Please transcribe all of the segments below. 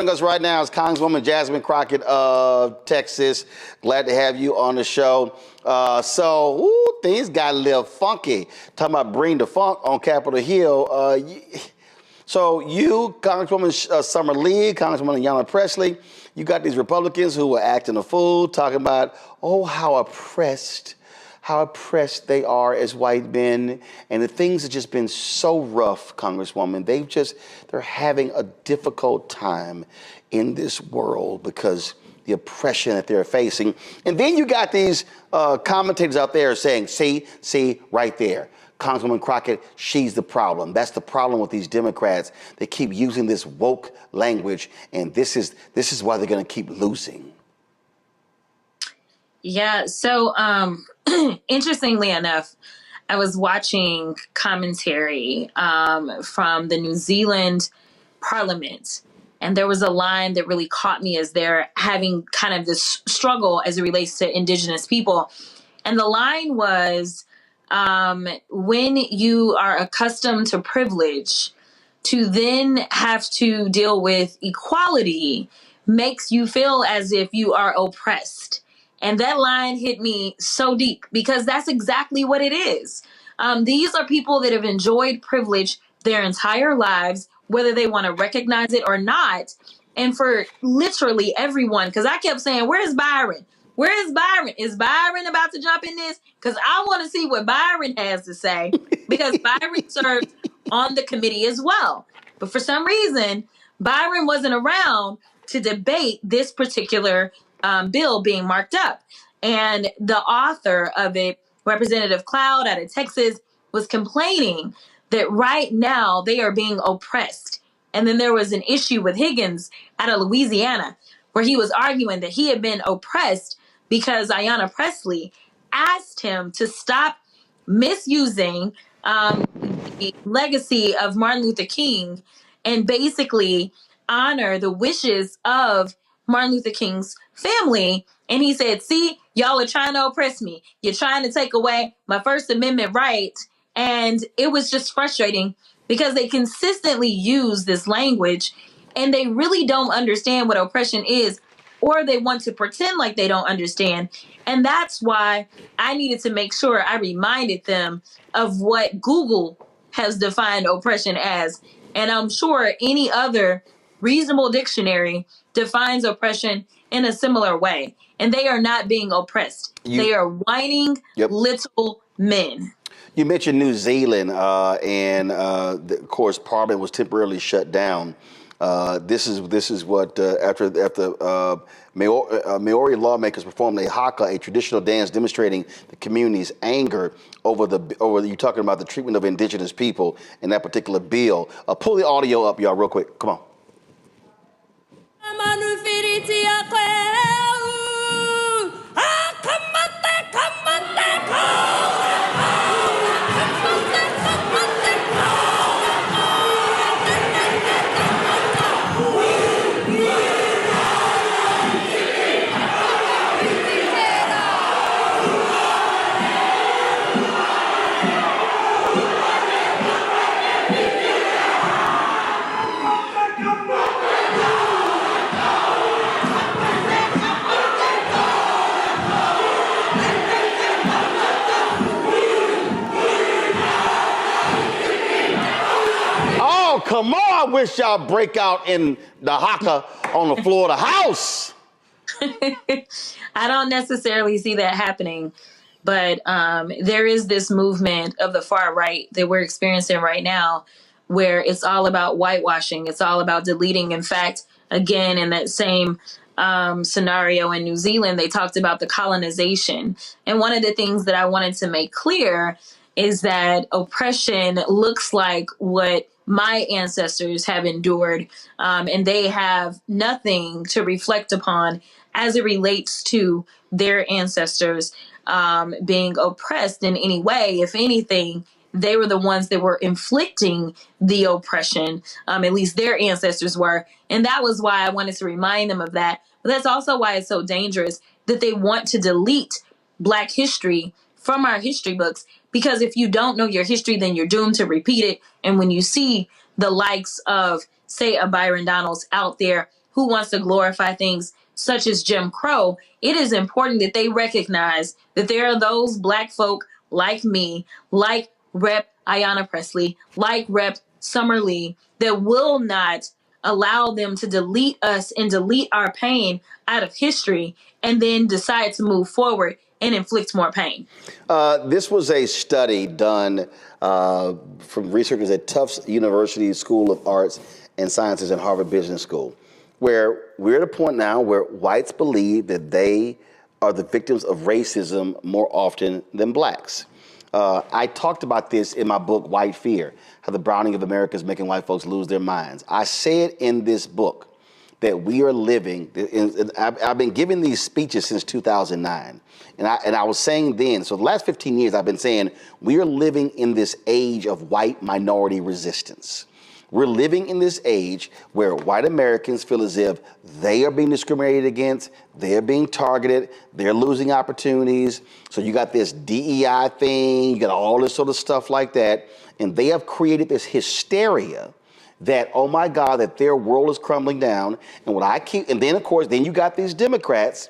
Joining us right now is Congresswoman Jasmine Crockett of Texas. Glad to have you on the show. Things got a little funky. Talking about bring the funk on Capitol Hill. You, Congresswoman Summer Lee, Congresswoman Ayanna Pressley, you got these Republicans who are acting a fool, talking about, oh, how oppressed they are as white men, and the things have just been so rough, Congresswoman. They're having a difficult time in this world because the oppression that they're facing. And then you got these commentators out there saying, see, right there. Congresswoman Crockett, she's the problem. That's the problem with these Democrats. They keep using this woke language, and this is why they're going to keep losing. Yeah, so interestingly enough, I was watching commentary from the New Zealand Parliament, and there was a line that really caught me as they're having kind of this struggle as it relates to Indigenous people. And the line was, when you are accustomed to privilege, to then have to deal with equality makes you feel as if you are oppressed. And that line hit me so deep because that's exactly what it is. These are people that have enjoyed privilege their entire lives, whether they want to recognize it or not. And for literally everyone, because I kept saying, where's Byron? Where is Byron? Is Byron about to jump in this? Because I want to see what Byron has to say, because Byron served on the committee as well. But for some reason, Byron wasn't around to debate this particular bill being marked up. And the author of it, Representative Cloud out of Texas, was complaining that right now they are being oppressed. And then there was an issue with Higgins out of Louisiana, where he was arguing that he had been oppressed because Ayanna Pressley asked him to stop misusing the legacy of Martin Luther King and basically honor the wishes of Martin Luther King's family. And he said, see, y'all are trying to oppress me. You're trying to take away my First Amendment right. And it was just frustrating because they consistently use this language and they really don't understand what oppression is, or they want to pretend like they don't understand. And that's why I needed to make sure I reminded them of what Google has defined oppression as. And I'm sure any other reasonable dictionary defines oppression in a similar way. And they are not being oppressed. They are whining little men. You mentioned New Zealand, of course, Parliament was temporarily shut down. This is what after Maori lawmakers performed a haka, a traditional dance demonstrating the community's anger over you talking about the treatment of indigenous people in that particular bill. Pull the audio up, y'all, real quick. Come on. Come on, I wish y'all break out in the haka on the floor of the House. I don't necessarily see that happening, but there is this movement of the far right that we're experiencing right now where it's all about whitewashing. It's all about deleting. In fact, again, in that same scenario in New Zealand, they talked about the colonization. And one of the things that I wanted to make clear is that oppression looks like what my ancestors have endured, and they have nothing to reflect upon as it relates to their ancestors being oppressed in any way. If anything, they were the ones that were inflicting the oppression, at least their ancestors were. And that was why I wanted to remind them of that. But that's also why it's so dangerous that they want to delete Black history from our history books, because if you don't know your history, then you're doomed to repeat it. And when you see the likes of, say, a Byron Donalds out there who wants to glorify things such as Jim Crow, it is important that they recognize that there are those Black folk like me, like Rep. Ayanna Pressley, like Rep. Summer Lee, that will not allow them to delete us and delete our pain out of history and then decide to move forward and inflict more pain. This was a study done from researchers at Tufts University School of Arts and Sciences and Harvard Business School, where we're at a point now where whites believe that they are the victims of racism more often than blacks. I talked about this in my book, White Fear, how the browning of America is making white folks lose their minds. I said in this book that we are living, I've been giving these speeches since 2009. And I was saying then, so the last 15 years I've been saying, we are living in this age of white minority resistance. We're living in this age where white Americans feel as if they are being discriminated against, they're being targeted, they're losing opportunities. So you got this DEI thing, you got all this sort of stuff like that. And they have created this hysteria that, oh my God, that their world is crumbling down. And what I keep, and then of course, then you got these Democrats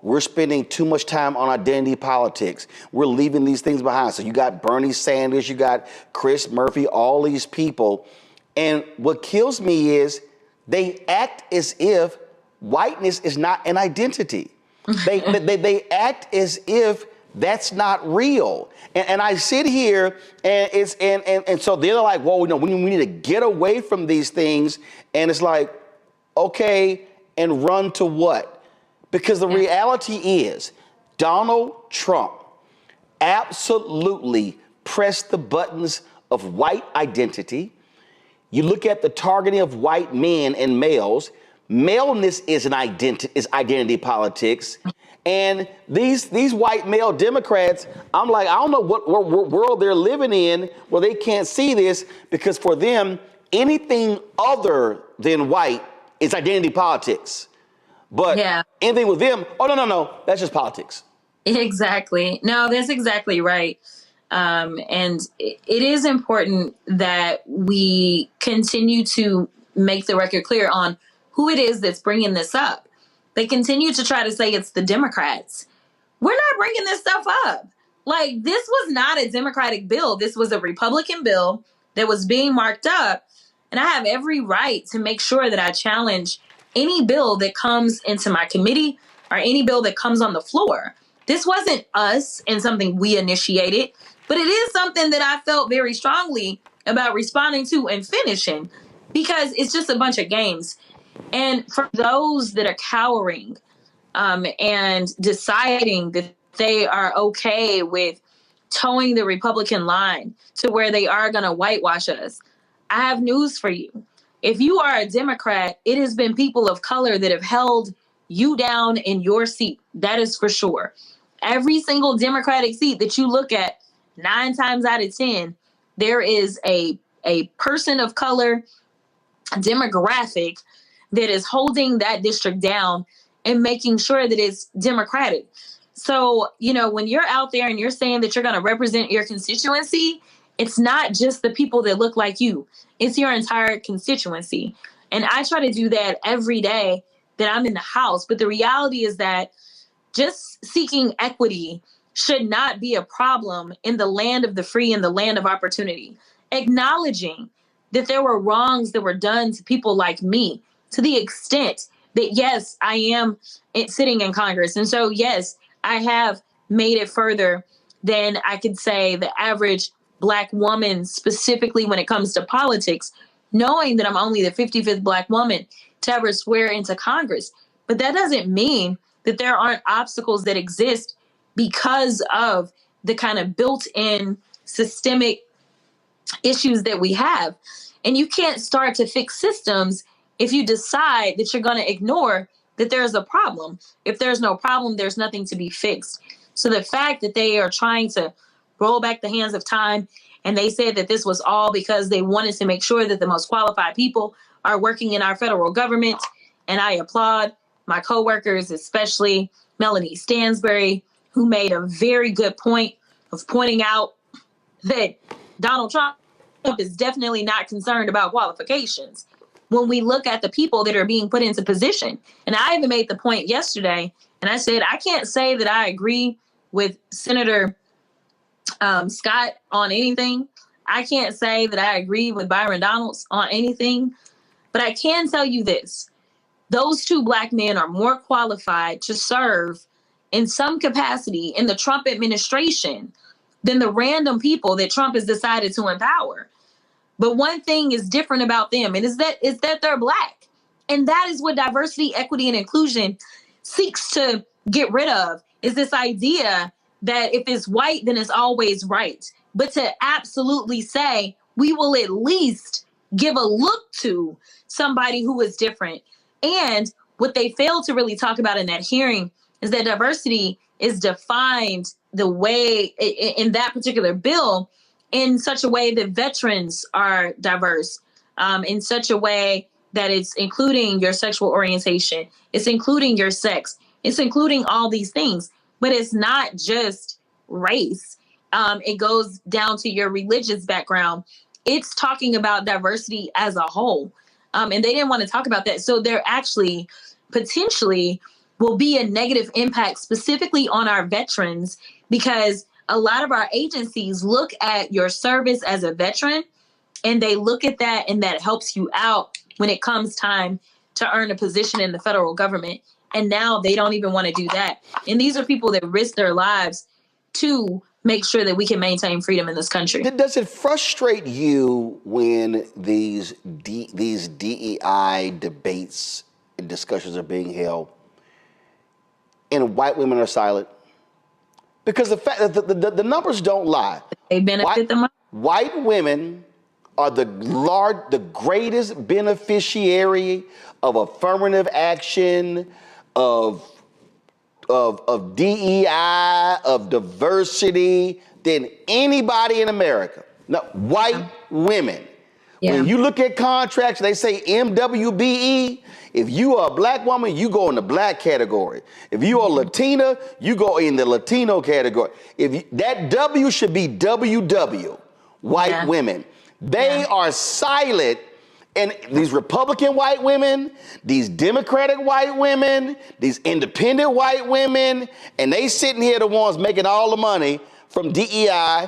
we're spending too much time on identity politics. We're leaving these things behind. So you got Bernie Sanders, you got Chris Murphy, all these people. And what kills me is they act as if whiteness is not an identity. They act as if that's not real. And I sit here and so they're like, well, we need to get away from these things. And it's like, okay, and run to what? Because the reality is Donald Trump absolutely pressed the buttons of white identity. You look at the targeting of white men and males. Maleness is identity politics. And these white male Democrats, I'm like, I don't know what world they're living in where they can't see this, because for them, anything other than white is identity politics. But anything with them, oh, no, that's just politics. Exactly. No, that's exactly right. And it is important that we continue to make the record clear on who it is that's bringing this up. They continue to try to say it's the Democrats. We're not bringing this stuff up. Like, this was not a Democratic bill. This was a Republican bill that was being marked up. And I have every right to make sure that I challenge any bill that comes into my committee or any bill that comes on the floor. This wasn't us and something we initiated, but it is something that I felt very strongly about responding to and finishing, because it's just a bunch of games. And for those that are cowering and deciding that they are okay with towing the Republican line to where they are going to whitewash us, I have news for you. If you are a Democrat, it has been people of color that have held you down in your seat. That is for sure. Every single Democratic seat that you look at, 9 times out of 10, there is a person of color demographic that is holding that district down and making sure that it's Democratic. So, when you're out there and you're saying that you're going to represent your constituency, it's not just the people that look like you. It's your entire constituency. And I try to do that every day that I'm in the House. But the reality is that just seeking equity should not be a problem in the land of the free and the land of opportunity. Acknowledging that there were wrongs that were done to people like me, to the extent that, yes, I am sitting in Congress. And so, yes, I have made it further than I could say the average Black woman, specifically when it comes to politics, knowing that I'm only the 55th Black woman to ever swear into Congress. But that doesn't mean that there aren't obstacles that exist because of the kind of built-in systemic issues that we have. And you can't start to fix systems if you decide that you're going to ignore that there's a problem. If there's no problem, there's nothing to be fixed. So the fact that they are trying to roll back the hands of time, and they said that this was all because they wanted to make sure that the most qualified people are working in our federal government, and I applaud my coworkers, especially Melanie Stansbury, who made a very good point of pointing out that Donald Trump is definitely not concerned about qualifications. when we look at the people that are being put into position. And I even made the point yesterday, and I said, I can't say that I agree with Senator Scott on anything. I can't say that I agree with Byron Donalds on anything, but I can tell you this. Those two black men are more qualified to serve in some capacity in the Trump administration than the random people that Trump has decided to empower. But one thing is different about them, and is that they're black. And that is what diversity, equity, and inclusion seeks to get rid of, is this idea that if it's white, then it's always right. But to absolutely say, we will at least give a look to somebody who is different. And what they failed to really talk about in that hearing is that diversity is defined the way in that particular bill in such a way that veterans are diverse, in such a way that it's including your sexual orientation, it's including your sex, it's including all these things, but it's not just race. It goes down to your religious background. It's talking about diversity as a whole. And they didn't want to talk about that. So there actually potentially will be a negative impact specifically on our veterans, because a lot of our agencies look at your service as a veteran, and they look at that, and that helps you out when it comes time to earn a position in the federal government. And now they don't even want to do that. And these are people that risk their lives to make sure that we can maintain freedom in this country. Does it frustrate you when these DEI debates and discussions are being held and white women are silent? Because the fact that the numbers don't lie. They benefit the most. White women are the greatest beneficiary of affirmative action, of DEI, of diversity than anybody in America. No, white women. Yeah. When you look at contracts, they say MWBE. If you are a black woman, you go in the black category. If you are Latina, you go in the Latino category. That W should be WW, white women. They are silent. And these Republican white women, these Democratic white women, these independent white women, and they sitting here the ones making all the money from DEI,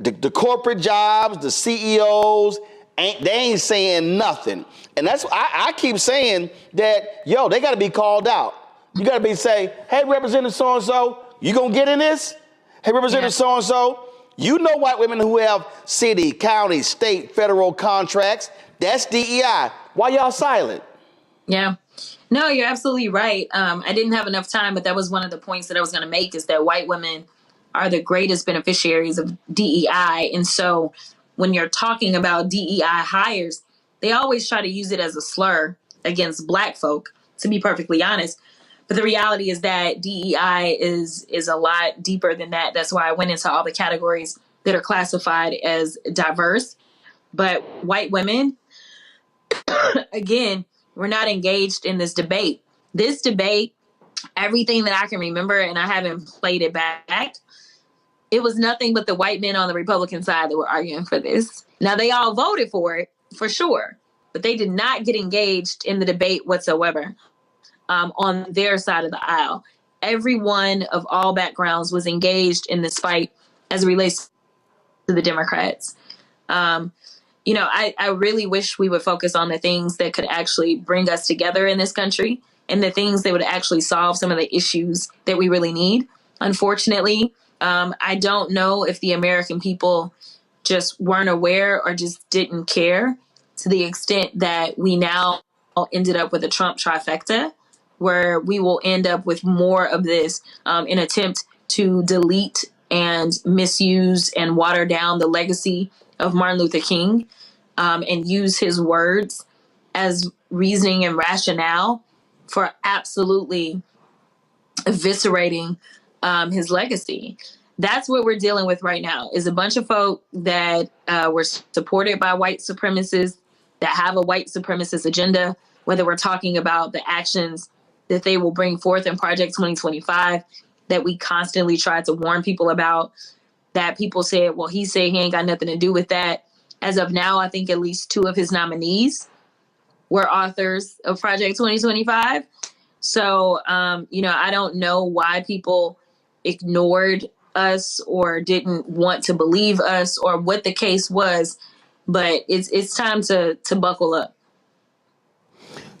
the corporate jobs, the CEOs, they ain't saying nothing. And that's I keep saying that, they got to be called out. You got to be say, hey, Representative so-and-so, you going to get in this? Hey, Representative so-and-so, you know white women who have city, county, state, federal contracts. That's DEI. Why y'all silent? Yeah. No, you're absolutely right. I didn't have enough time, but that was one of the points that I was going to make, is that white women are the greatest beneficiaries of DEI. And so when you're talking about DEI hires, they always try to use it as a slur against black folk, to be perfectly honest. But the reality is that DEI is a lot deeper than that. That's why I went into all the categories that are classified as diverse. But white women, again, we're not engaged in this debate. This debate, everything that I can remember, and I haven't played it back, it was nothing but the white men on the Republican side that were arguing for this. Now, they all voted for it, for sure, but they did not get engaged in the debate whatsoever on their side of the aisle. Everyone of all backgrounds was engaged in this fight as it relates to the Democrats. I really wish we would focus on the things that could actually bring us together in this country, and the things that would actually solve some of the issues that we really need. Unfortunately, I don't know if the American people just weren't aware or just didn't care, to the extent that we now ended up with a Trump trifecta, where we will end up with more of this in attempt to delete and misuse and water down the legacy of Martin Luther King, and use his words as reasoning and rationale for absolutely eviscerating his legacy. That's what we're dealing with right now, is a bunch of folk that were supported by white supremacists, that have a white supremacist agenda, whether we're talking about the actions that they will bring forth in Project 2025 that we constantly try to warn people about, that people said, well, he said he ain't got nothing to do with that. As of now, I think at least 2 of his nominees were authors of Project 2025. So, I don't know why people ignored us or didn't want to believe us or what the case was, but it's time to buckle up.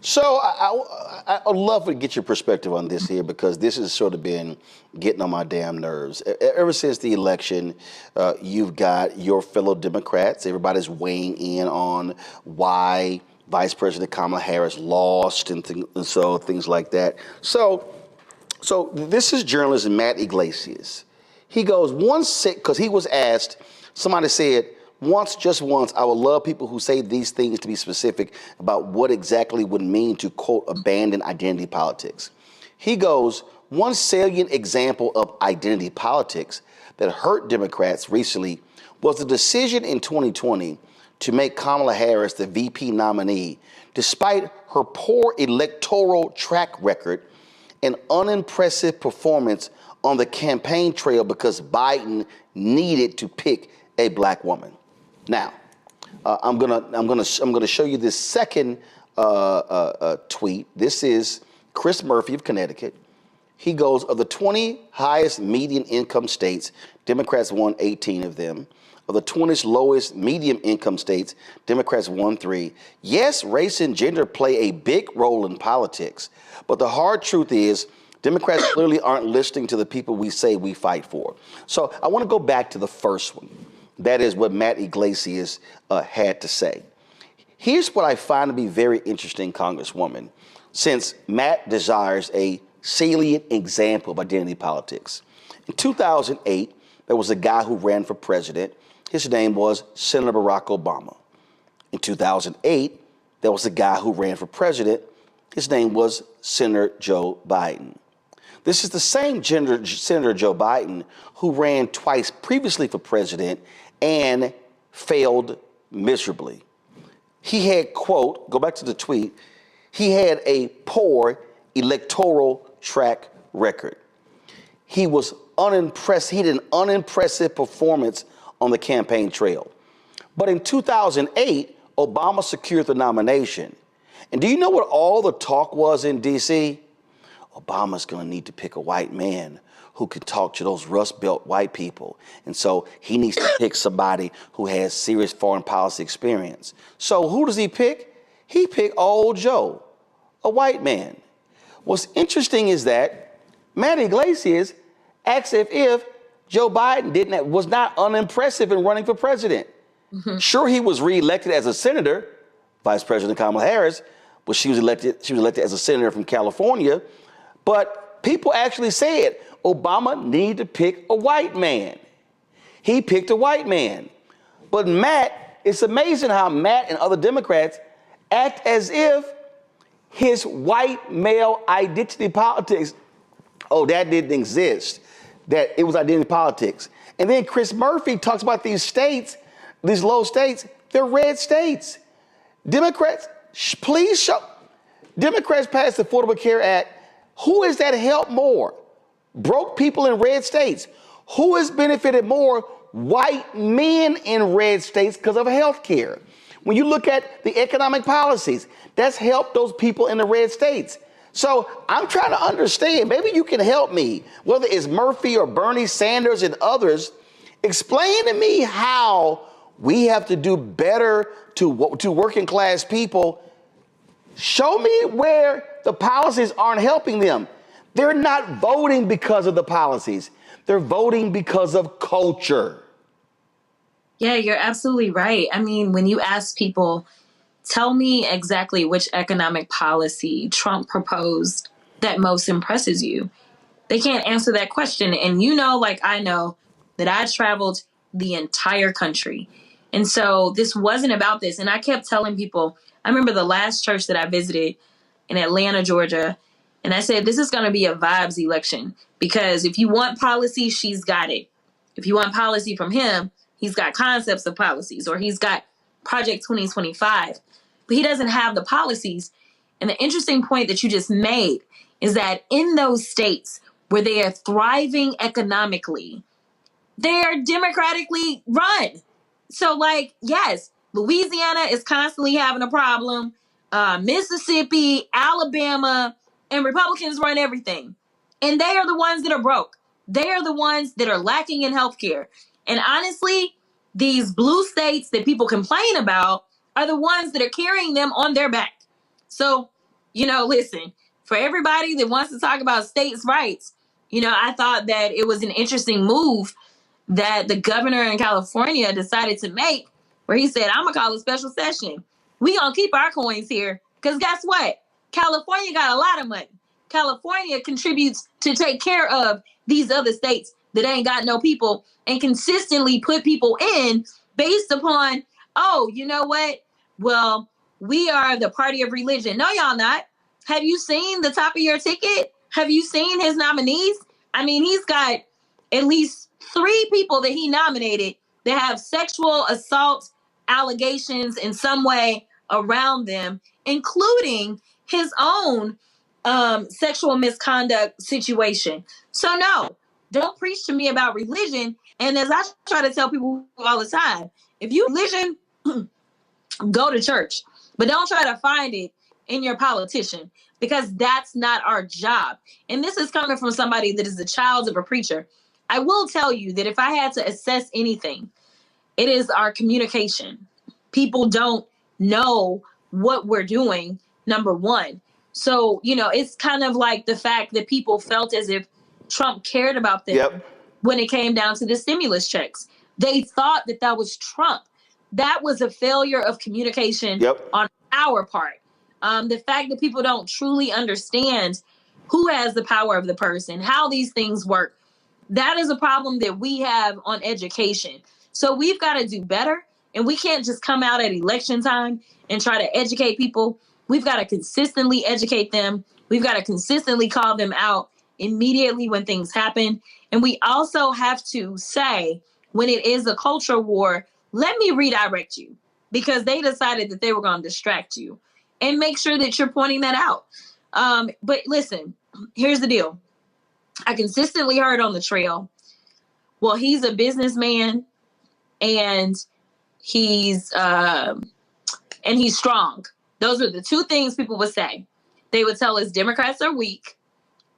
So I'd love to get your perspective on this here, because this has sort of been getting on my damn nerves. Ever since the election, you've got your fellow Democrats. Everybody's weighing in on why Vice President Kamala Harris lost and so things like that. So this is journalist Matt Iglesias. He goes, because he was asked, somebody said, just once, I would love people who say these things to be specific about what exactly would mean to, quote, abandon identity politics. He goes, one salient example of identity politics that hurt Democrats recently was the decision in 2020 to make Kamala Harris the VP nominee, despite her poor electoral track record and unimpressive performance on the campaign trail, because Biden needed to pick a black woman. Now, I'm gonna show you this second tweet. This is Chris Murphy of Connecticut. He goes, of the 20 highest median income states, Democrats won 18 of them. Of the 20 lowest medium income states, Democrats won 3. Yes, race and gender play a big role in politics, but the hard truth is Democrats clearly aren't listening to the people we say we fight for. So I want to go back to the first one. That is what Matt Iglesias had to say. Here's what I find to be very interesting, Congresswoman, since Matt desires a salient example of identity politics. In 2008, there was a guy who ran for president. His name was Senator Barack Obama. In 2008, there was a guy who ran for president. His name was Senator Joe Biden. This is the same Senator Joe Biden who ran twice previously for president and failed miserably. He had, quote, go back to the tweet, he had a poor electoral track record. He was unimpressed. He had an unimpressive performance on the campaign trail. But in 2008, Obama secured the nomination. And do you know what all the talk was in D.C.? Obama's going to need to pick a white man who could talk to those Rust Belt white people. And so he needs to pick somebody who has serious foreign policy experience. So who does he pick? He picked old Joe, a white man. What's interesting is that Matt Iglesias acts as if Joe Biden was not unimpressive in running for president. Mm-hmm. Sure, he was reelected as a senator, Vice President Kamala Harris, but she was elected as a senator from California. But people actually said Obama needed to pick a white man. He picked a white man. But Matt, it's amazing how Matt and other Democrats act as if his white male identity politics, that didn't exist, that it was identity politics. And then Chris Murphy talks about these states, these low states, they're red states. Democrats, please show. Democrats passed the Affordable Care Act. Who has that helped more? Broke people in red states. Who has benefited more? White men in red states because of health care. When you look at the economic policies, that's helped those people in the red states. So I'm trying to understand, maybe you can help me, whether it's Murphy or Bernie Sanders and others, explain to me how we have to do better to working class people. Show me where the policies aren't helping them. They're not voting because of the policies. They're voting because of culture. Yeah, you're absolutely right. I mean, when you ask people, tell me exactly which economic policy Trump proposed that most impresses you, they can't answer that question. And like I know, that I traveled the entire country. And so this wasn't about this. And I kept telling people, I remember the last church that I visited in Atlanta, Georgia, and I said, this is going to be a vibes election, because if you want policy, she's got it. If you want policy from him, he's got concepts of policies, or he's got Project 2025, but he doesn't have the policies. And the interesting point that you just made is that in those states where they are thriving economically, they are democratically run. So yes, Louisiana is constantly having a problem. Mississippi, Alabama, and Republicans run everything. And they are the ones that are broke. They are the ones that are lacking in healthcare. And honestly, these blue states that people complain about are the ones that are carrying them on their back. So, listen, for everybody that wants to talk about states' rights, I thought that it was an interesting move that the governor in California decided to make, where he said, I'm going to call a special session. We going to keep our coins here because guess what? California got a lot of money. California contributes to take care of these other states that ain't got no people and consistently put people in based upon, oh, you know what? Well, we are the party of religion. No, y'all not. Have you seen the top of your ticket? Have you seen his nominees? I mean, he's got at least 3 people that he nominated that have sexual assault allegations in some way around them, including his own sexual misconduct situation. So no, don't preach to me about religion. And as I try to tell people all the time, if you religion, go to church, but don't try to find it in your politician, because that's not our job. And this is coming from somebody that is the child of a preacher. I will tell you that if I had to assess anything, it is our communication. People don't know what we're doing, number one. So, it's kind of like the fact that people felt as if Trump cared about them when it came down to the stimulus checks. They thought that that was Trump. That was a failure of communication on our part. The fact that people don't truly understand who has the power of the person, how these things work, that is a problem that we have on education. So we've got to do better. And we can't just come out at election time and try to educate people. We've got to consistently educate them. We've got to consistently call them out immediately when things happen. And we also have to say, when it is a culture war, let me redirect you, because they decided that they were going to distract you, and make sure that you're pointing that out. But listen, here's the deal. I consistently heard on the trail, well, he's a businessman and he's strong. Those are the 2 things people would say. They would tell us Democrats are weak,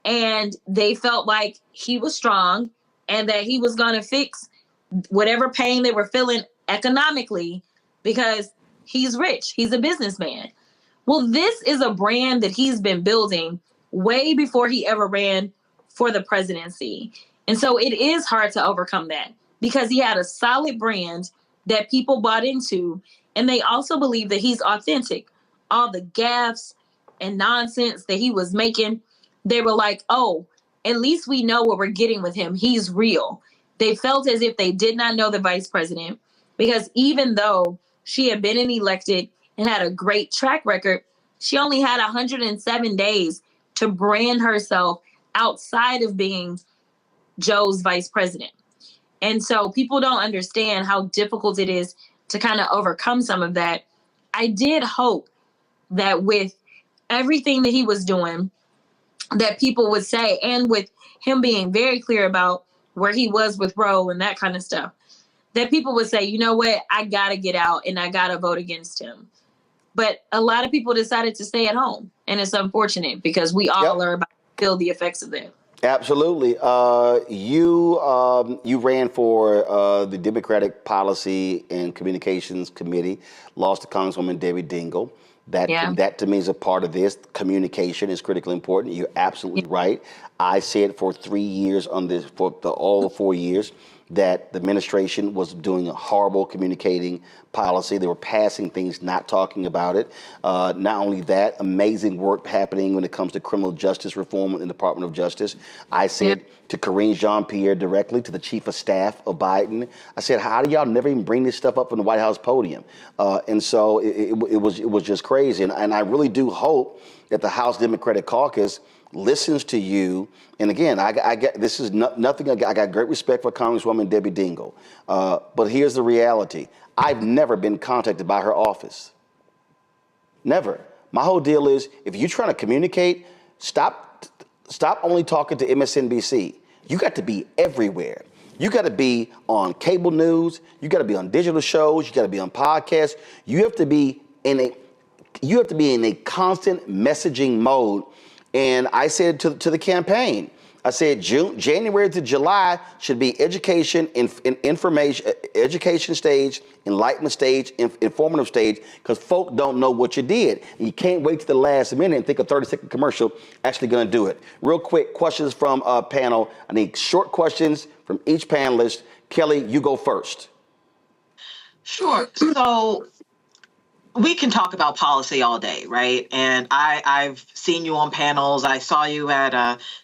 and they felt like he was strong and that he was going to fix whatever pain they were feeling economically because he's rich. He's a businessman. Well, this is a brand that he's been building way before he ever ran for the presidency. And so it is hard to overcome that, because he had a solid brand that people bought into, and they also believe that he's authentic. All the gaffes and nonsense that he was making, they were like, oh, at least we know what we're getting with him. He's real. They felt as if they did not know the vice president, because even though she had been elected and had a great track record, she only had 107 days to brand herself outside of being Joe's vice president. And so people don't understand how difficult it is to kind of overcome some of that. I did hope that with everything that he was doing, that people would say, and with him being very clear about where he was with Roe and that kind of stuff, that people would say, you know what, I got to get out and I got to vote against him. But a lot of people decided to stay at home. And it's unfortunate, because we all are about to feel the effects of that. Absolutely. You ran for the Democratic Policy and Communications Committee, lost to Congresswoman Debbie Dingell. That to me is a part of this. Communication is critically important. You're absolutely right. I said for 3 years all 4 years that the administration was doing a horrible communicating policy. They were passing things, not talking about it. Not only that, amazing work happening when it comes to criminal justice reform in the Department of Justice. I said to Karine Jean-Pierre directly, to the chief of staff of Biden, I said, how do y'all never even bring this stuff up from the White House podium? And so it was just crazy. And I really do hope that the House Democratic Caucus listens to you. And again, I get this is nothing. I got great respect for Congresswoman Debbie Dingell. But here's the reality. I've never been contacted by her office. Never. My whole deal is, if you're trying to communicate, stop only talking to MSNBC. You got to be everywhere. You got to be on cable news. You got to be on digital shows. You got to be on podcasts. You have to be you have to be in a constant messaging mode. And I said to the campaign, I said January to July should be education, information, education stage, enlightenment stage, informative stage, because folk don't know what you did. And you can't wait to the last minute and think a 30-second commercial actually going to do it. Real quick, questions from panel. I need short questions from each panelist. Kelly, you go first. Sure. So we can talk about policy all day, right? And I've seen you on panels. I saw you at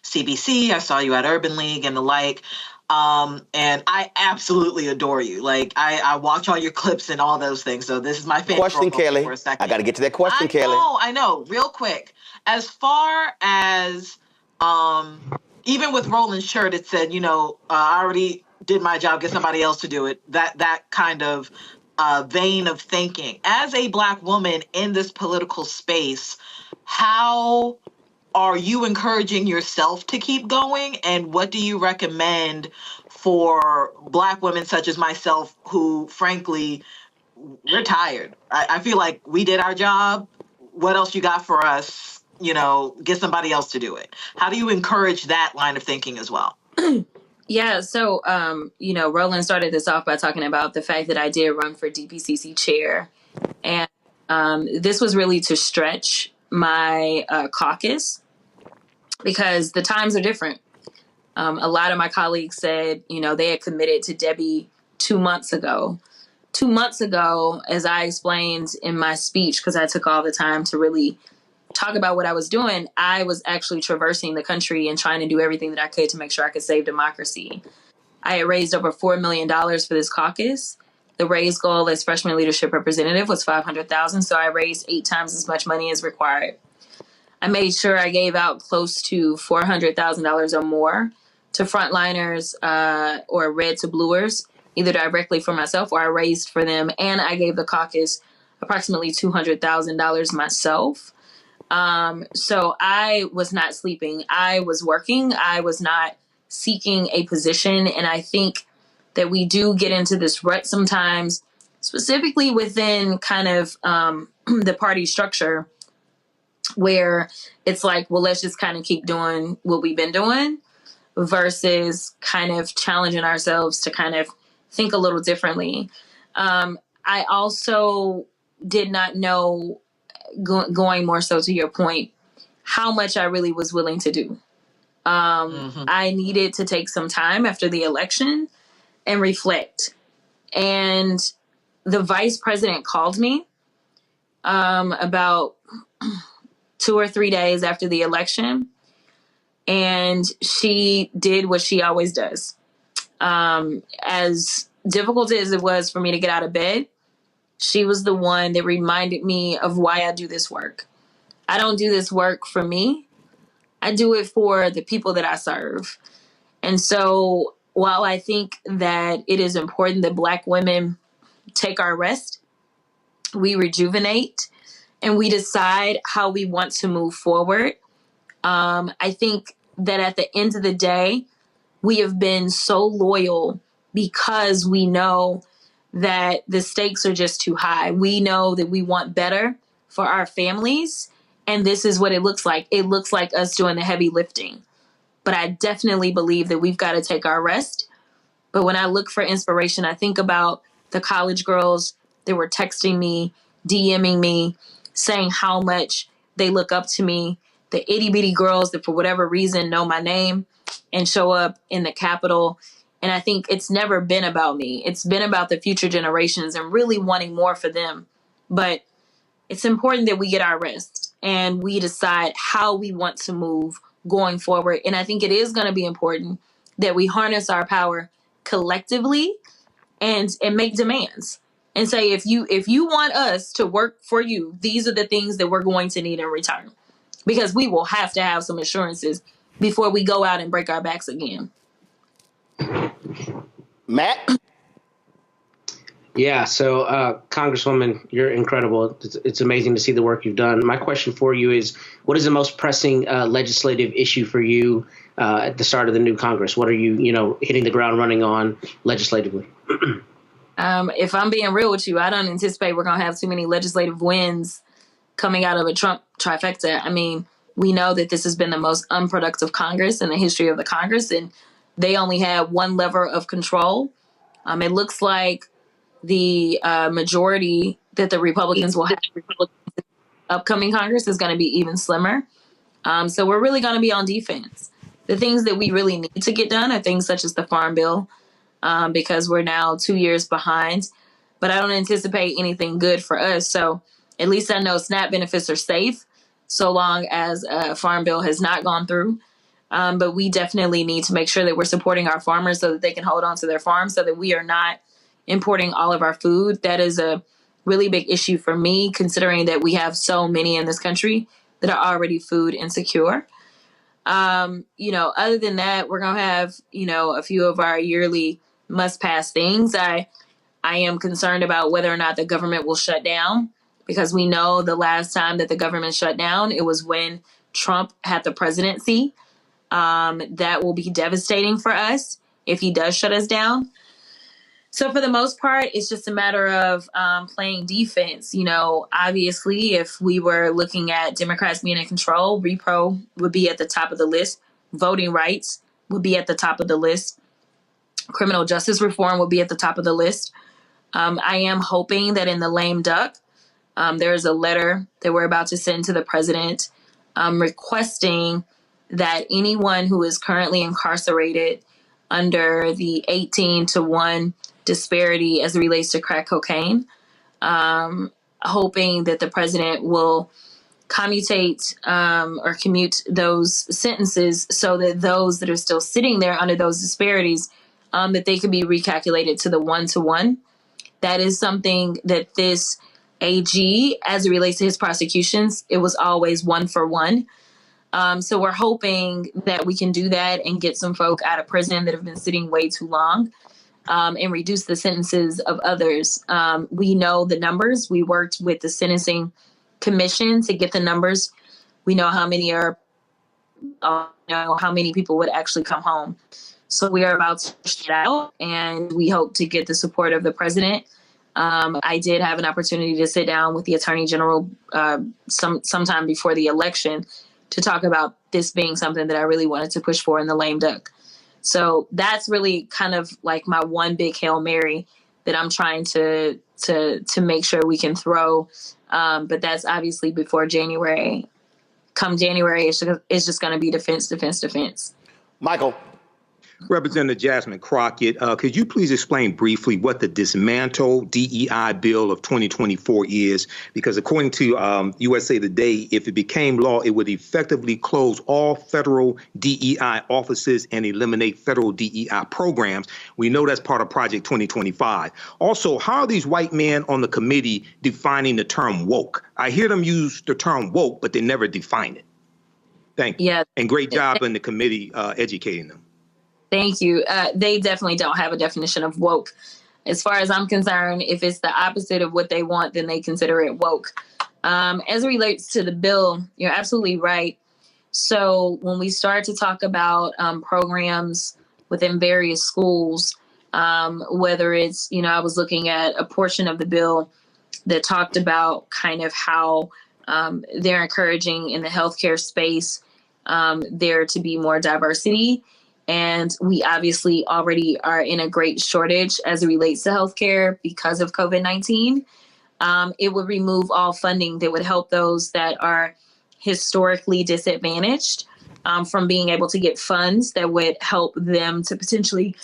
CBC. I saw you at Urban League and the like. And I absolutely adore you. Like I watch all your clips and all those things. So this is my favorite Question, Kelly. for a second. I got to get to that question, Kelly. I know. Real quick. As far as even with Roland's shirt, it said, I already did my job, get somebody else to do it. That kind of vein of thinking. As a Black woman in this political space, how are you encouraging yourself to keep going? And what do you recommend for Black women such as myself who, frankly, we're tired? I feel like we did our job. What else you got for us? Get somebody else to do it. How do you encourage that line of thinking as well? Yeah, so, Roland started this off by talking about the fact that I did run for DPCC chair. And this was really to stretch my caucus because the times are different. A lot of my colleagues said, they had committed to Debbie 2 months ago. 2 months ago, as I explained in my speech, because I took all the time to really talk about what I was doing, I was actually traversing the country and trying to do everything that I could to make sure I could save democracy. I had raised over $4 million for this caucus. The raise goal as freshman leadership representative was $500,000, so I raised 8 times as much money as required. I made sure I gave out close to $400,000 or more to frontliners or red to bluers, either directly for myself or I raised for them, and I gave the caucus approximately $200,000 myself. So I was not sleeping. I was working. I was not seeking a position. And I think that we do get into this rut sometimes, specifically within kind of the party structure, where it's like, well, let's just kind of keep doing what we've been doing versus kind of challenging ourselves to kind of think a little differently. I also did not know, going more so to your point, how much I really was willing to do. I needed to take some time after the election and reflect. And the vice president called me about 2 or 3 days after the election. And she did what she always does. As difficult as it was for me to get out of bed, she was the one that reminded me of why I do this work. I don't do this work for me. I do it for the people that I serve. And so while I think that it is important that Black women take our rest, we rejuvenate, and we decide how we want to move forward, I think that at the end of the day, we have been so loyal because we know that the stakes are just too high. We know that we want better for our families, and this is what it looks like. It looks like us doing the heavy lifting. But I definitely believe that we've got to take our rest. But when I look for inspiration, I think about the college girls that were texting me, DMing me, saying how much they look up to me, the itty bitty girls that for whatever reason know my name and show up in the Capitol. And I think it's never been about me. It's been about the future generations and really wanting more for them. But it's important that we get our rest and we decide how we want to move going forward. And I think it is going to be important that we harness our power collectively and make demands and say, if you want us to work for you, these are the things that we're going to need in return, because we will have to have some assurances before we go out and break our backs again. Matt? Yeah, so Congresswoman, you're incredible. It's amazing to see the work you've done. My question for you is, what is the most pressing legislative issue for you at the start of the new Congress? What are you, hitting the ground running on legislatively? If I'm being real with you, I don't anticipate we're going to have too many legislative wins coming out of a Trump trifecta. I mean, we know that this has been the most unproductive Congress in the history of the Congress, and they only had one lever of control. It looks like the majority that the Republicans will have in the upcoming Congress is going to be even slimmer. So we're really going to be on defense. The things that we really need to get done are things such as the Farm Bill, because we're now 2 years behind. But I don't anticipate anything good for us. So at least I know SNAP benefits are safe so long as a Farm Bill has not gone through. But we definitely need to make sure that we're supporting our farmers so that they can hold on to their farms, so that we are not importing all of our food. That is a really big issue for me, considering that we have so many in this country that are already food insecure. Other than that, we're going to have, a few of our yearly must pass things. I am concerned about whether or not the government will shut down, because we know the last time that the government shut down, it was when Trump had the presidency. That will be devastating for us if he does shut us down. So for the most part, it's just a matter of playing defense. Obviously, if we were looking at Democrats being in control, repro would be at the top of the list. Voting rights would be at the top of the list. Criminal justice reform would be at the top of the list. I am hoping that in the lame duck, there is a letter that we're about to send to the president requesting that anyone who is currently incarcerated under the 18-to-1 disparity as it relates to crack cocaine, hoping that the president will commute those sentences so that those that are still sitting there under those disparities, that they can be recalculated to the 1-to-1. That is something that this AG, as it relates to his prosecutions, it was always 1-for-1. So we're hoping that we can do that and get some folk out of prison that have been sitting way too long, and reduce the sentences of others. We know the numbers. We worked with the Sentencing Commission to get the numbers. We know how many how many people would actually come home. So we are about to push it out, and we hope to get the support of the president. I did have an opportunity to sit down with the Attorney General sometime before the election to talk about this being something that I really wanted to push for in the lame duck. So that's really kind of like my one big Hail Mary that I'm trying to make sure we can throw. But that's obviously before January. Come January, it's just going to be defense. Michael. Representative Jasmine Crockett, could you please explain briefly what the Dismantle DEI bill of 2024 is? Because according to USA Today, if it became law, it would effectively close all federal DEI offices and eliminate federal DEI programs. We know that's part of Project 2025. Also, how are these white men on the committee defining the term woke? I hear them use the term woke, but they never define it. Thank you. Yeah. And great job in the committee educating them. Thank you. They definitely don't have a definition of woke. As far as I'm concerned, if it's the opposite of what they want, then they consider it woke. As it relates to the bill, you're absolutely right. So when we start to talk about programs within various schools, whether it's, I was looking at a portion of the bill that talked about kind of how they're encouraging in the healthcare space there to be more diversity. And we obviously already are in a great shortage as it relates to healthcare because of COVID-19. It would remove all funding that would help those that are historically disadvantaged from being able to get funds that would help them to potentially,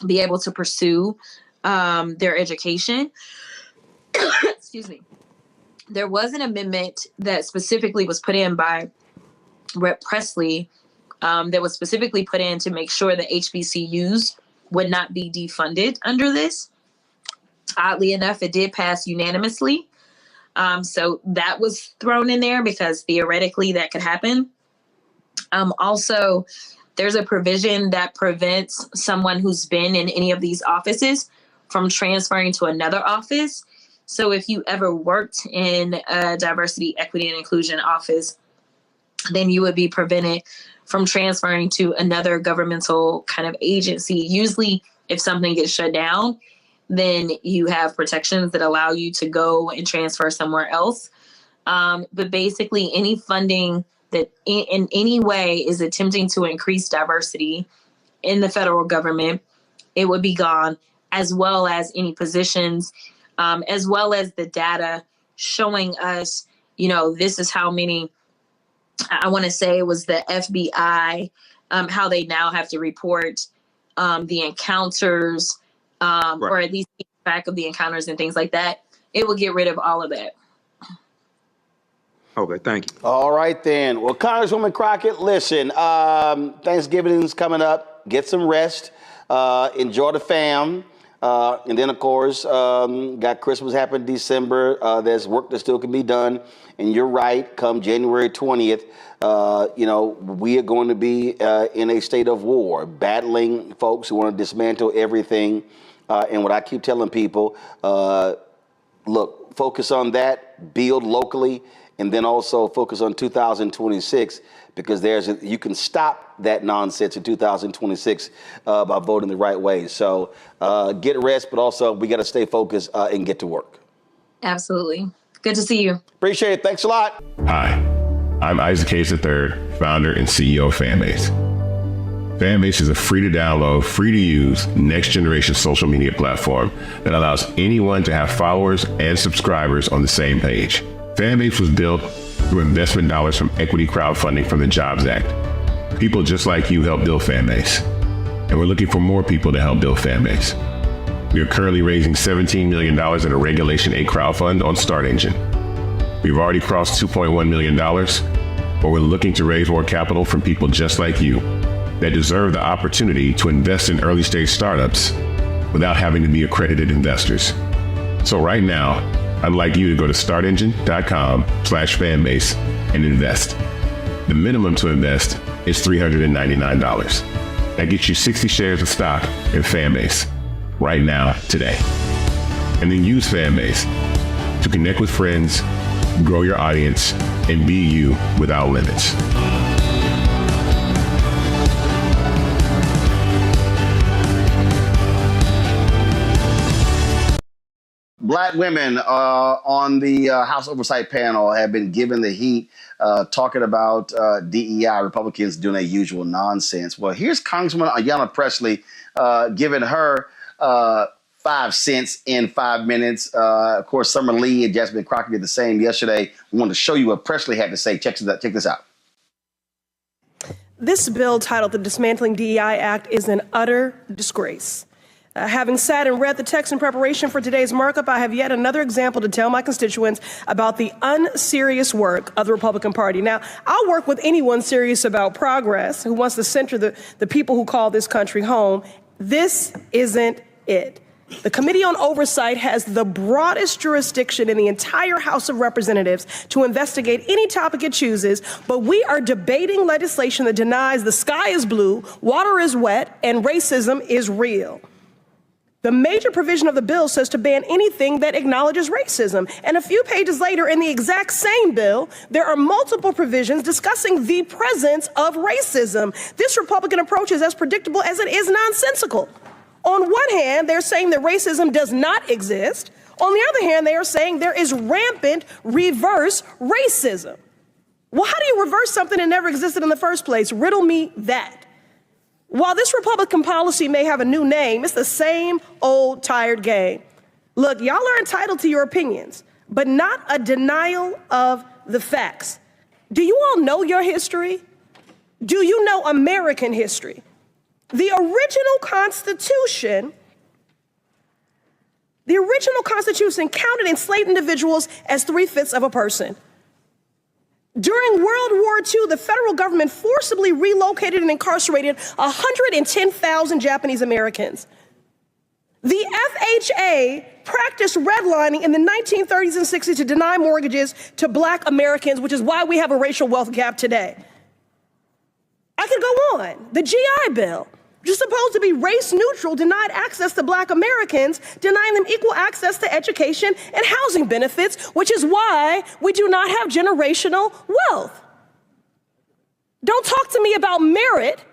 be able to pursue their education. There was an amendment that specifically was put in by Rep. Pressley that was specifically put in to make sure that HBCUs would not be defunded under this. Oddly enough, it did pass unanimously. So that was thrown in there because theoretically that could happen. Also, there's a provision that prevents someone who's been in any of these offices from transferring to another office. So if you ever worked in a diversity, equity, and inclusion office, then you would be prevented from transferring to another governmental kind of agency. Usually, if something gets shut down, then you have protections that allow you to go and transfer somewhere else. But basically, any funding that in any way is attempting to increase diversity in the federal government, it would be gone, as well as any positions, as well as the data showing us, this is how many, I want to say it was the FBI, how they now have to report the encounters, Right. or at least keep track of the encounters and things like that. It will get rid of all of that. Okay, thank you. All right, then. Well, Congresswoman Crockett, listen, Thanksgiving's coming up. Get some rest. Enjoy the fam. And then, of course, got Christmas happening December. There's work that still can be done. And you're right, come January 20th, we are going to be in a state of war, battling folks who want to dismantle everything. And what I keep telling people, look, focus on that, build locally, and then also focus on 2026, because you can stop that nonsense in 2026 by voting the right way. So get rest, but also we got to stay focused and get to work. Absolutely. Good to see you. Appreciate it. Thanks a lot. Hi, I'm Isaac Hayes III, founder and CEO of Fanbase. Fanbase is a free to download, free to use, next generation social media platform that allows anyone to have followers and subscribers on the same page. Fanbase was built through investment dollars from equity crowdfunding from the Jobs Act. People just like you helped build Fanbase, and we're looking for more people to help build Fanbase. We are currently raising $17 million in a Regulation A crowdfund on StartEngine. We've already crossed $2.1 million, but we're looking to raise more capital from people just like you that deserve the opportunity to invest in early stage startups without having to be accredited investors. So right now, I'd like you to go to startengine.com/fanbase and invest. The minimum to invest is $399. That gets you 60 shares of stock in Fanbase right now, today. And then use Fanbase to connect with friends, grow your audience, and be you without limits. Black women on the House Oversight panel have been given the heat, talking about DEI, Republicans doing their usual nonsense. Well, here's Congresswoman Ayanna Pressley giving her 5 cents in 5 minutes. Of course, Summer Lee and Jasmine Crockett did the same yesterday. We wanted to show you what Pressley had to say. Check this out. This bill, titled the Dismantling DEI Act, is an utter disgrace. Having sat and read the text in preparation for today's markup, I have yet another example to tell my constituents about the unserious work of the Republican Party. Now, I'll work with anyone serious about progress who wants to center the people who call this country home. This isn't it. The Committee on Oversight has the broadest jurisdiction in the entire House of Representatives to investigate any topic it chooses, but we are debating legislation that denies the sky is blue, water is wet, and racism is real. The major provision of the bill says to ban anything that acknowledges racism. And a few pages later in the exact same bill, there are multiple provisions discussing the presence of racism. This Republican approach is as predictable as it is nonsensical. On one hand, they're saying that racism does not exist. On the other hand, they are saying there is rampant reverse racism. Well, how do you reverse something that never existed in the first place? Riddle me that. While this Republican policy may have a new name, it's the same old tired game. Look, y'all are entitled to your opinions, but not a denial of the facts. Do you all know your history? Do you know American history? The original Constitution counted enslaved individuals as 3/5 of a person. During World War II, the federal government forcibly relocated and incarcerated 110,000 Japanese Americans. The FHA practiced redlining in the 1930s and 60s to deny mortgages to Black Americans, which is why we have a racial wealth gap today. I could go on. The GI Bill, which is supposed to be race neutral, denied access to Black Americans, denying them equal access to education and housing benefits, which is why we do not have generational wealth. Don't talk to me about merit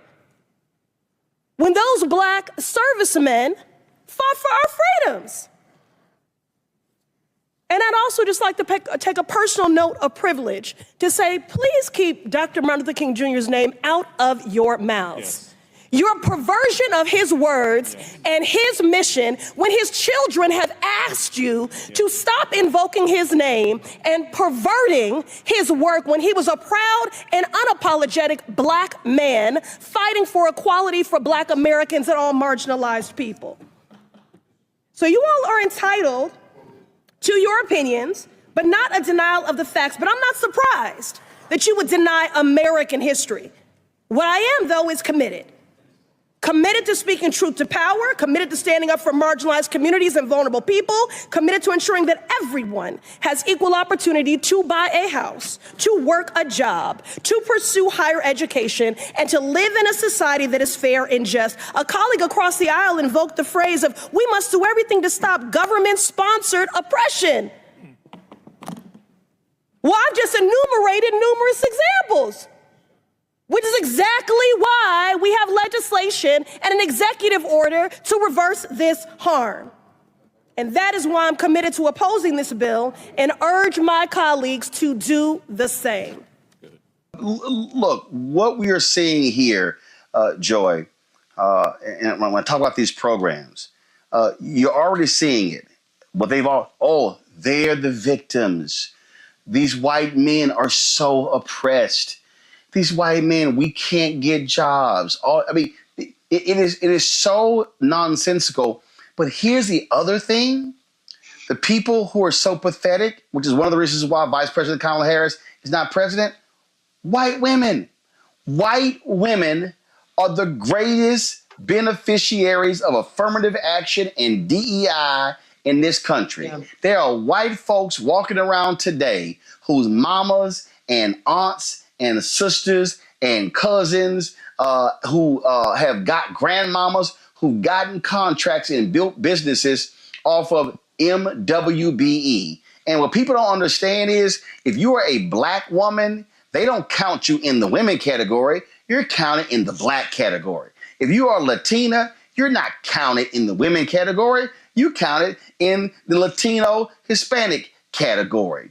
when those Black servicemen fought for our freedoms. And I'd also just like to take a personal note of privilege to say, please keep Dr. Martin Luther King Jr.'s name out of your mouths. Yes. Your perversion of his words and his mission when his children have asked you to stop invoking his name and perverting his work when he was a proud and unapologetic black man fighting for equality for black Americans and all marginalized people. So you all are entitled to your opinions, but not a denial of the facts. But I'm not surprised that you would deny American history. What I am, though, is committed. Committed to speaking truth to power, committed to standing up for marginalized communities and vulnerable people, committed to ensuring that everyone has equal opportunity to buy a house, to work a job, to pursue higher education, and to live in a society that is fair and just. A colleague across the aisle invoked the phrase of, we must do everything to stop government-sponsored oppression. Well, I've just enumerated numerous examples, which is exactly why we have legislation and an executive order to reverse this harm. And that is why I'm committed to opposing this bill and urge my colleagues to do the same. Look, what we are seeing here, Joy, and when I talk about these programs, you're already seeing it. But they're the victims. These white men are so oppressed. These white men, we can't get jobs. It is so nonsensical. But here's the other thing. The people who are so pathetic, which is one of the reasons why Vice President Kamala Harris is not president, white women. White women are the greatest beneficiaries of affirmative action and DEI in this country. Yeah. There are white folks walking around today whose mamas and aunts and sisters and cousins who have got grandmamas who've gotten contracts and built businesses off of MWBE. And what people don't understand is if you are a black woman, they don't count you in the women category. You're counted in the black category. If you are Latina, you're not counted in the women category. You counted in the Latino Hispanic category.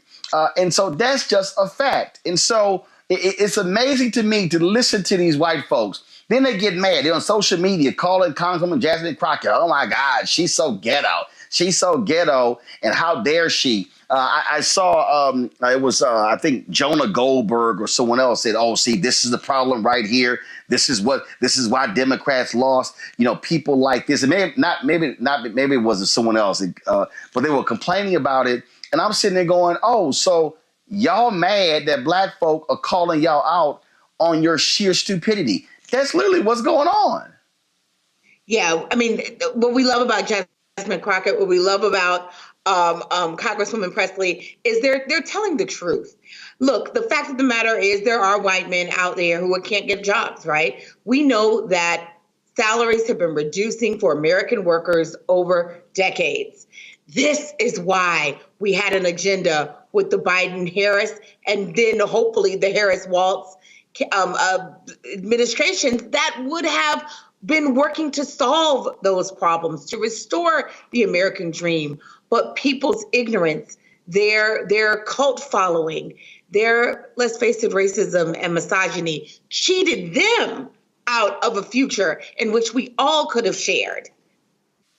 And so that's just a fact. And so it's amazing to me to listen to these white folks. Then they get mad. They're on social media calling Congresswoman Jasmine Crockett, oh my God, she's so ghetto. She's so ghetto, and how dare she? I saw it was I think Jonah Goldberg or someone else said, "Oh, see, this is the problem right here. This is why Democrats lost. You know, people like this." And maybe it wasn't someone else, but they were complaining about it. And I'm sitting there going, "Oh, so y'all mad that black folk are calling y'all out on your sheer stupidity?" That's literally what's going on. Yeah, I mean, what we love about Jasmine Crockett, what we love about Congresswoman Pressley is they're telling the truth. Look, the fact of the matter is there are white men out there who can't get jobs, right? We know that salaries have been reducing for American workers over decades. This is why we had an agenda with the Biden-Harris and then hopefully the Harris-Walz administrations that would have been working to solve those problems, to restore the American dream. But people's ignorance, their cult following, their, let's face it, racism and misogyny cheated them out of a future in which we all could have shared.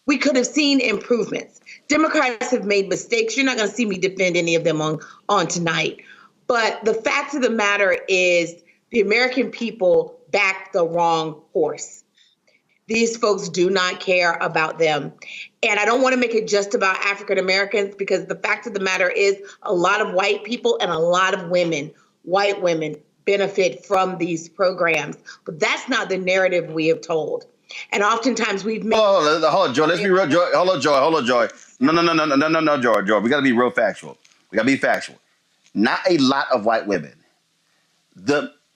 We could have seen improvements. Democrats have made mistakes. You're not going to see me defend any of them on tonight. But the fact of the matter is the American people backed the wrong horse. These folks do not care about them. And I don't want to make it just about African Americans, because the fact of the matter is a lot of white people and a lot of women, white women, benefit from these programs. But that's not the narrative we have told. And oftentimes we've made... Hold on, Joy. Let's be real. Joy. Hold on, Joy. No, Joy. We got to be real factual. We got to be factual. Not a lot of white women.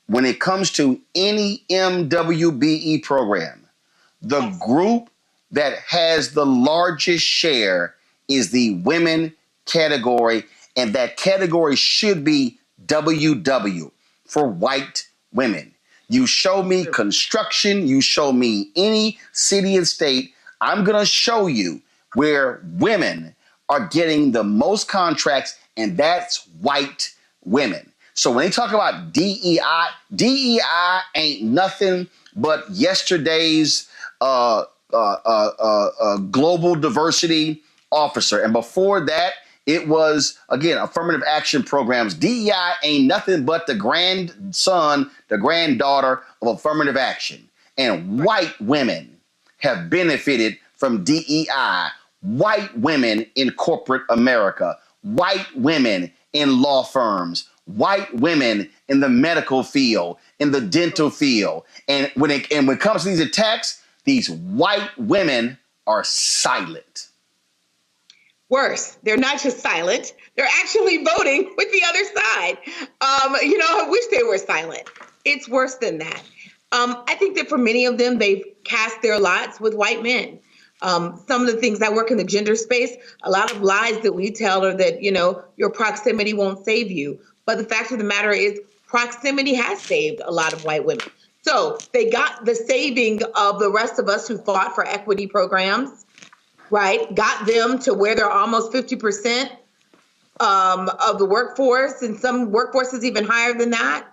When it comes to any MWBE program, the group that has the largest share is the women category, and that category should be WW for white women. You show me construction, you show me any city and state, I'm going to show you where women are getting the most contracts, and that's white women. So when they talk about DEI, DEI ain't nothing but yesterday's global diversity officer. And before that, it was, again, affirmative action programs. DEI ain't nothing but the grandson, the granddaughter of affirmative action. And white women have benefited from DEI. White women in corporate America. White women in law firms. White women in the medical field, in the dental field. And when it comes to these attacks, these white women are silent. Worse, they're not just silent, they're actually voting with the other side. I wish they were silent. It's worse than that. I think that for many of them, they've cast their lots with white men. Some of the things I work in the gender space, a lot of lies that we tell are that, your proximity won't save you. But the fact of the matter is proximity has saved a lot of white women. So they got the saving of the rest of us who fought for equity programs, right? Got them to where they're almost 50% of the workforce, and some workforces even higher than that.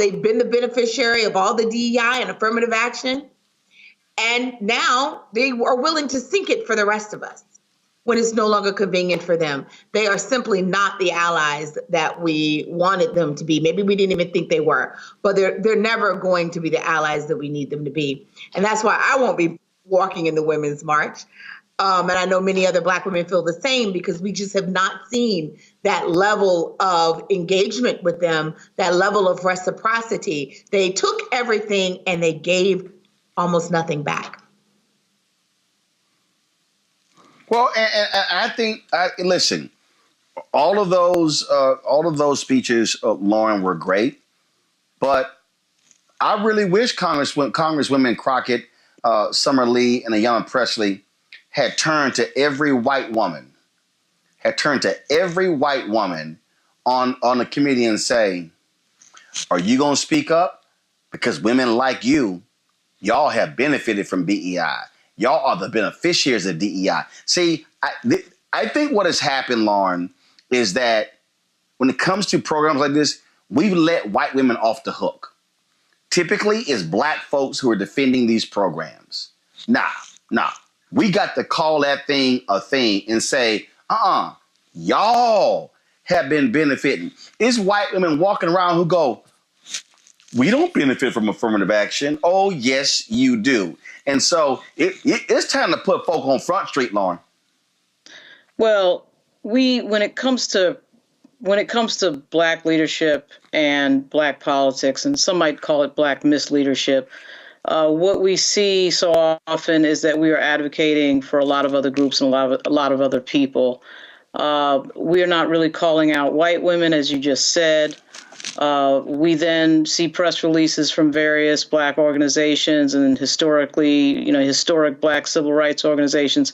They've been the beneficiary of all the DEI and affirmative action. And now they are willing to sink it for the rest of us when it's no longer convenient for them. They are simply not the allies that we wanted them to be. Maybe we didn't even think they were, but they're never going to be the allies that we need them to be. And that's why I won't be walking in the Women's March. And I know many other Black women feel the same, because we just have not seen that level of engagement with them, that level of reciprocity. They took everything and they gave almost nothing back. Well, and I think, listen, all of those speeches, Lauren, were great, but I really wish Congresswomen Crockett, Summer Lee, and Ayanna Pressley had turned to every white woman, on the committee and say, are you going to speak up? Because women like you, y'all have benefited from DEI. Y'all are the beneficiaries of DEI. See, I think what has happened, Lauren, is that when it comes to programs like this, we've let white women off the hook. Typically, it's Black folks who are defending these programs. Nah. We got to call that thing a thing and say, y'all have been benefiting. It's white women walking around who go, we don't benefit from affirmative action. Oh, yes, you do. And so it's time to put folk on Front Street, Lauren. Well, when it comes to Black leadership and Black politics, and some might call it Black misleadership, what we see so often is that we are advocating for a lot of other groups and a lot of other people. We are not really calling out white women, as you just said. We then see press releases from various Black organizations and historic Black civil rights organizations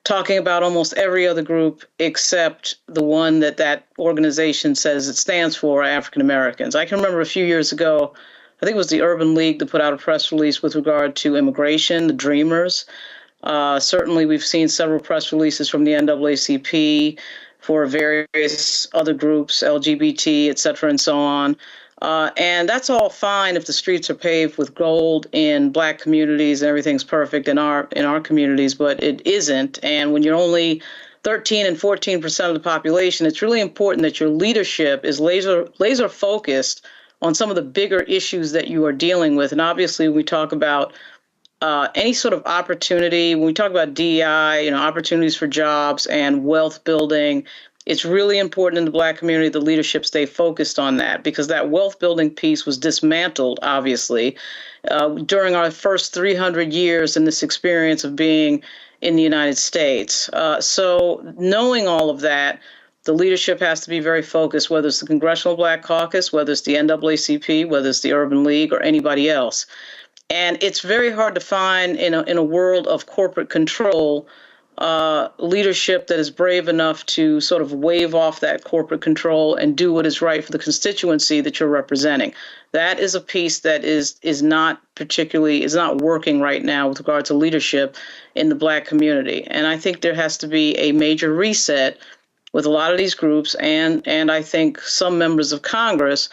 talking about almost every other group except the one that organization says it stands for, African Americans. I can remember a few years ago, I think it was the Urban League that put out a press release with regard to immigration, the Dreamers. Certainly, we've seen several press releases from the NAACP for various other groups, LGBT, et cetera, and so on. And that's all fine if the streets are paved with gold in Black communities and everything's perfect in our communities, but it isn't. And when you're only 13 and 14% of the population, it's really important that your leadership is laser focused on some of the bigger issues that you are dealing with. And obviously, when we talk about any sort of opportunity, when we talk about DEI, opportunities for jobs and wealth building, it's really important in the Black community the leadership stay focused on that, because that wealth building piece was dismantled, obviously, during our first 300 years in this experience of being in the United States. So knowing all of that, the leadership has to be very focused, whether it's the Congressional Black Caucus, whether it's the NAACP, whether it's the Urban League, or anybody else. And it's very hard to find in a world of corporate control leadership that is brave enough to sort of wave off that corporate control and do what is right for the constituency that you're representing. That is a piece that is not working right now with regard to leadership in the Black community. And I think there has to be a major reset with a lot of these groups and I think some members of Congress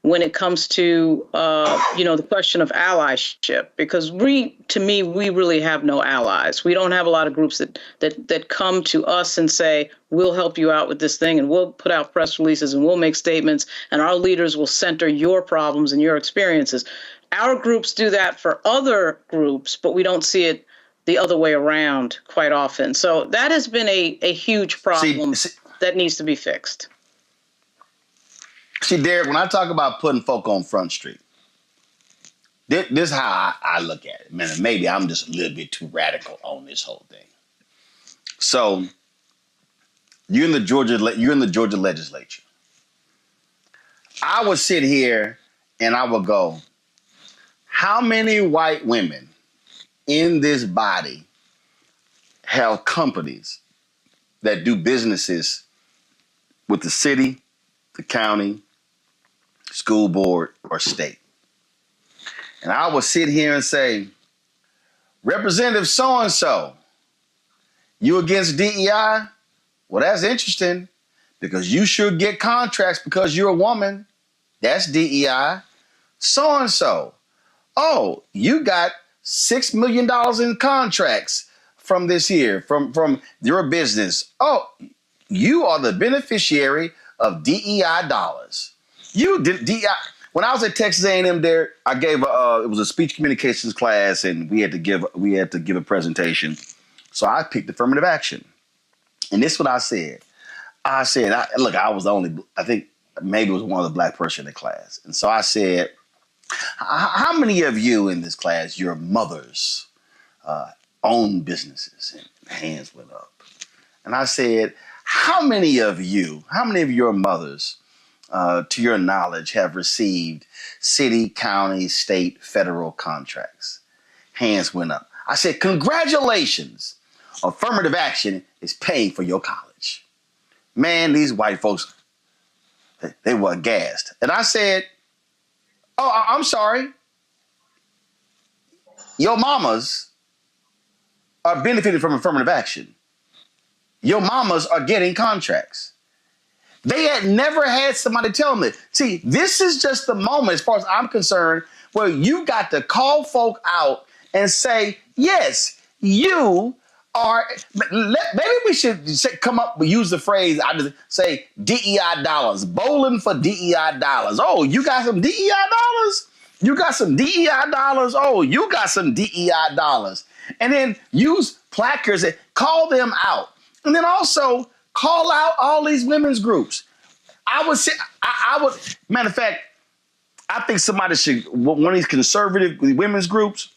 when it comes to, the question of allyship, because we really have no allies. We don't have a lot of groups that come to us and say, we'll help you out with this thing and we'll put out press releases and we'll make statements and our leaders will center your problems and your experiences. Our groups do that for other groups, but we don't see it the other way around quite often. So that has been a huge problem that needs to be fixed. See, Derek, when I talk about putting folk on Front Street, this is how I look at it. Man, maybe I'm just a little bit too radical on this whole thing. So you're in the Georgia legislature. I would sit here and I would go, how many white women in this body have companies that do businesses with the city, the county, school board, or state? And I would sit here and say, Representative so-and-so, you against DEI? Well, that's interesting because you should get contracts because you're a woman. That's DEI. So-and-so, oh, you got $6 million in contracts from this year, from your business. Oh, you are the beneficiary of DEI dollars. You did DEI. When I was at Texas A&M there, I gave it was a speech communications class and we had to give a presentation. So I picked affirmative action. And this is what I said. I was the only, I think maybe it was one of the Black person in the class. And so I said, how many of you in this class, your mothers own businesses? And hands went up. And I said, how many of your mothers, to your knowledge, have received city, county, state, federal contracts? Hands went up. I said, congratulations. Affirmative action is paying for your college. Man, these white folks, they were aghast. And I said, oh, I'm sorry. Your mamas are benefiting from affirmative action. Your mamas are getting contracts. They had never had somebody tell them this. See, this is just the moment, as far as I'm concerned, where you got to call folk out and say, yes, you are. Maybe we should use the phrase, I just say DEI dollars, bowling for DEI dollars. Oh, you got some DEI dollars? You got some DEI dollars? Oh, you got some DEI dollars. And then use placards and call them out. And then also call out all these women's groups. Matter of fact, I think somebody should, one of these conservative women's groups,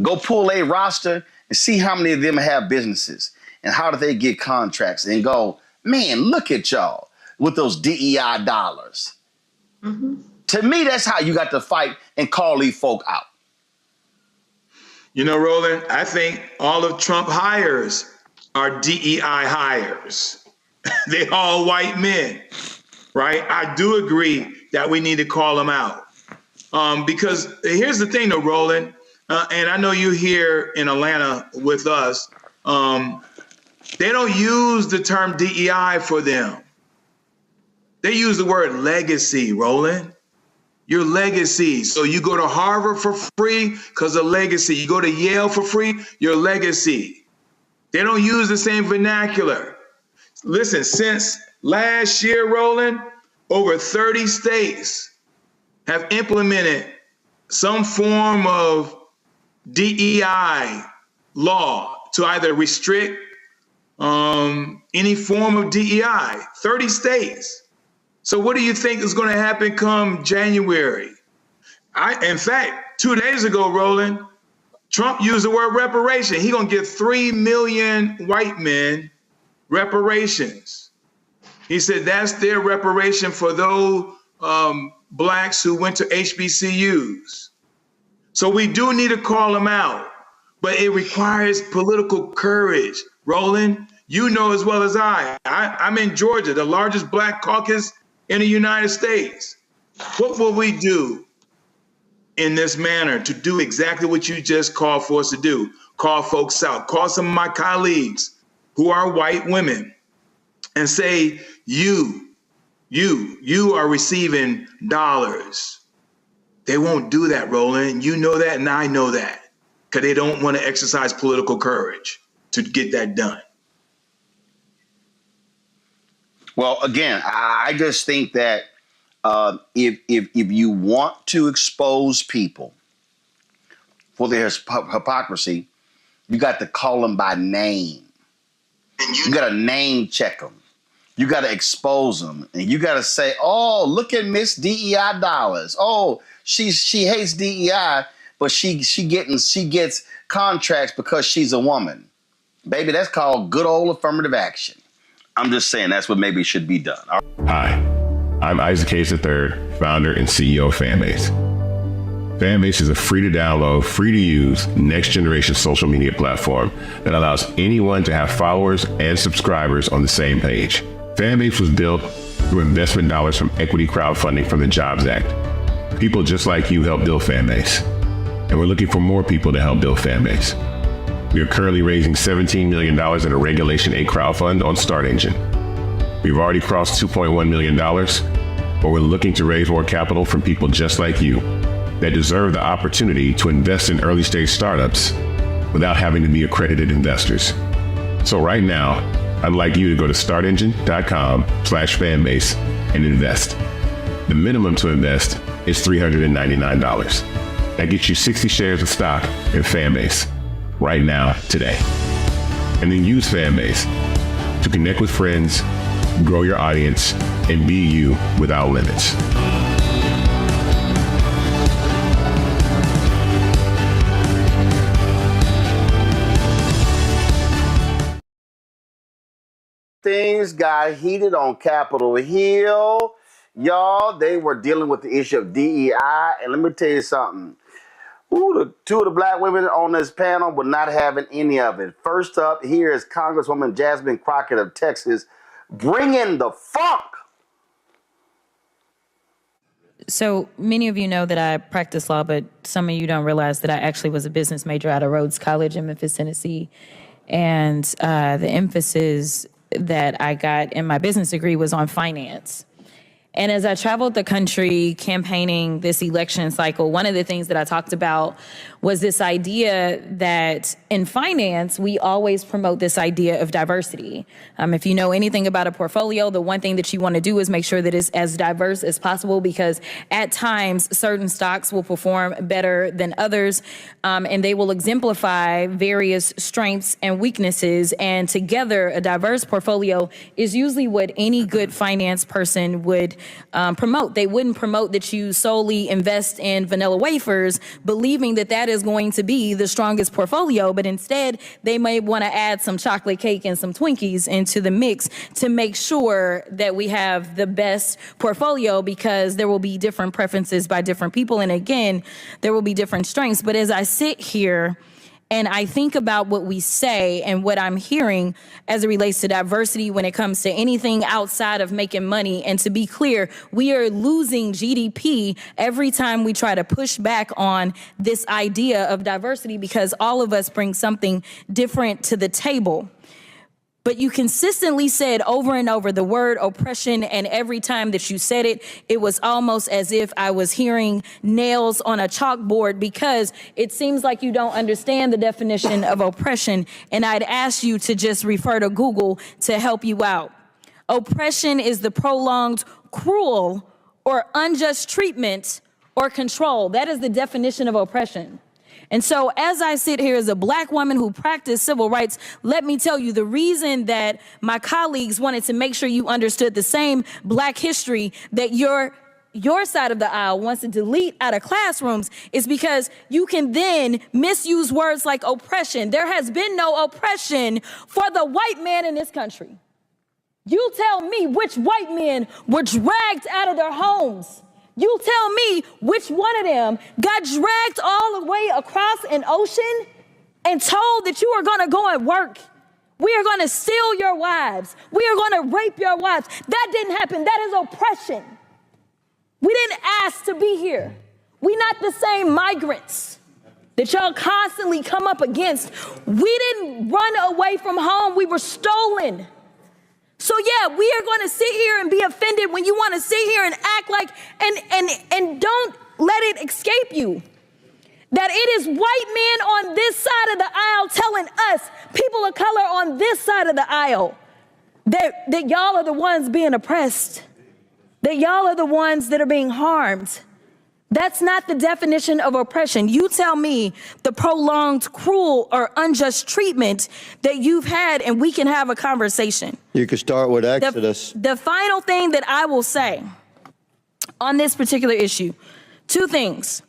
go pull a roster and see how many of them have businesses and how do they get contracts and go, man, look at y'all with those DEI dollars. Mm-hmm. To me, that's how you got to fight and call these folk out. You know, Roland, I think all of Trump hires are DEI hires. They're all white men, right? I do agree that we need to call them out. Because here's the thing though, Roland, and I know you're here in Atlanta with us, they don't use the term DEI for them. They use the word legacy, Roland. Your legacy. So you go to Harvard for free because of legacy. You go to Yale for free, your legacy. They don't use the same vernacular. Listen, since last year, Roland, over 30 states have implemented some form of DEI law to either restrict any form of DEI, 30 states. So what do you think is going to happen come January? In fact, 2 days ago, Roland, Trump used the word reparation. He's going to give 3 million white men reparations. He said that's their reparation for those blacks who went to HBCUs. So we do need to call them out, but it requires political courage. Roland, you know as well as I'm in Georgia, the largest black caucus in the United States. What will we do in this manner to do exactly what you just called for us to do? Call folks out, call some of my colleagues who are white women and say, you are receiving dollars. They won't do that, Roland. You know that, and I know that, because they don't want to exercise political courage to get that done. Well, again, I just think that if you want to expose people for their hypocrisy, you got to call them by name. You got to name check them. You got to expose them, and you got to say, "Oh, look at Miss DEI dollars. Oh, she hates DEI, but she gets contracts because she's a woman." Baby, that's called good old affirmative action. I'm just saying that's what maybe should be done. Hi, I'm Isaac Hayes III, founder and CEO of Fanbase. Fanbase is a free to download, free to use, next generation social media platform that allows anyone to have followers and subscribers on the same page. Fanbase was built through investment dollars from equity crowdfunding from the Jobs Act. People just like you help build Fanbase, and we're looking for more people to help build Fanbase. We are currently raising $17 million in a Regulation A crowdfund on StartEngine. We've already crossed $2.1 million, but we're looking to raise more capital from people just like you that deserve the opportunity to invest in early stage startups without having to be accredited investors. So right now, I'd like you to go to startengine.com/fanbase and invest. The minimum to invest is $399. That gets you 60 shares of stock in Fanbase right now, today. And then use Fanbase to connect with friends, grow your audience, and be you without limits. Things got heated on Capitol Hill. Y'all, they were dealing with the issue of DEI. And let me tell you something. Ooh, two of the black women on this panel were not having any of it. First up, here is Congresswoman Jasmine Crockett of Texas, bringing the funk. So many of you know that I practice law, but some of you don't realize that I actually was a business major out of Rhodes College in Memphis, Tennessee. And the emphasis that I got in my business degree was on finance. And as I traveled the country campaigning this election cycle, one of the things that I talked about was this idea that in finance, we always promote this idea of diversity. If you know anything about a portfolio, the one thing that you want to do is make sure that it's as diverse as possible, because at times certain stocks will perform better than others, and they will exemplify various strengths and weaknesses. And together, a diverse portfolio is usually what any good finance person would promote. They wouldn't promote that you solely invest in vanilla wafers, believing that that is going to be the strongest portfolio, but instead they may want to add some chocolate cake and some Twinkies into the mix to make sure that we have the best portfolio, because there will be different preferences by different people. And again, there will be different strengths. But as I sit here and I think about what we say and what I'm hearing as it relates to diversity when it comes to anything outside of making money. And to be clear, we are losing GDP every time we try to push back on this idea of diversity, because all of us bring something different to the table. But you consistently said over and over the word oppression, and every time that you said it, it was almost as if I was hearing nails on a chalkboard, because it seems like you don't understand the definition of oppression. And I'd ask you to just refer to Google to help you out. Oppression is the prolonged, cruel, or unjust treatment or control. That is the definition of oppression. And so as I sit here as a black woman who practiced civil rights, let me tell you, the reason that my colleagues wanted to make sure you understood the same black history that your side of the aisle wants to delete out of classrooms is because you can then misuse words like oppression. There has been no oppression for the white man in this country. You tell me which white men were dragged out of their homes. You tell me which one of them got dragged all the way across an ocean and told that you are going to go and work. We are going to steal your wives. We are going to rape your wives. That didn't happen. That is oppression. We didn't ask to be here. We not the same migrants that y'all constantly come up against. We didn't run away from home. We were stolen. So yeah, we are going to sit here and be offended when you want to sit here and act like, and don't let it escape you that it is white men on this side of the aisle telling us, people of color on this side of the aisle, that y'all are the ones being oppressed, that y'all are the ones that are being harmed. That's not the definition of oppression. You tell me the prolonged, cruel, or unjust treatment that you've had, and we can have a conversation. You could start with Exodus. The final thing that I will say on this particular issue, two things.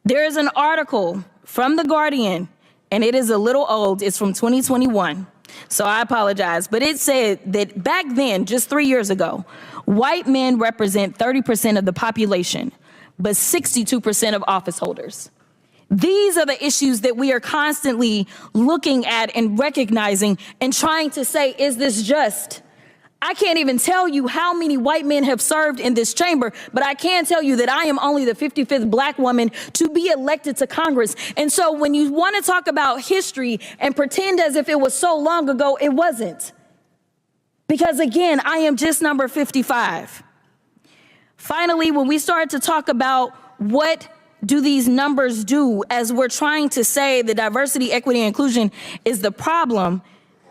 There is an article from The Guardian, and it is a little old. It's from 2021, so I apologize. But it said that back then, just 3 years ago, white men represent 30% of the population, but 62% of office holders. These are the issues that we are constantly looking at and recognizing and trying to say, is this just? I can't even tell you how many white men have served in this chamber, but I can tell you that I am only the 55th black woman to be elected to Congress. And so when you want to talk about history and pretend as if it was so long ago, it wasn't. Because again, I am just number 55. Finally, when we start to talk about what do these numbers do as we're trying to say that diversity, equity, and inclusion is the problem,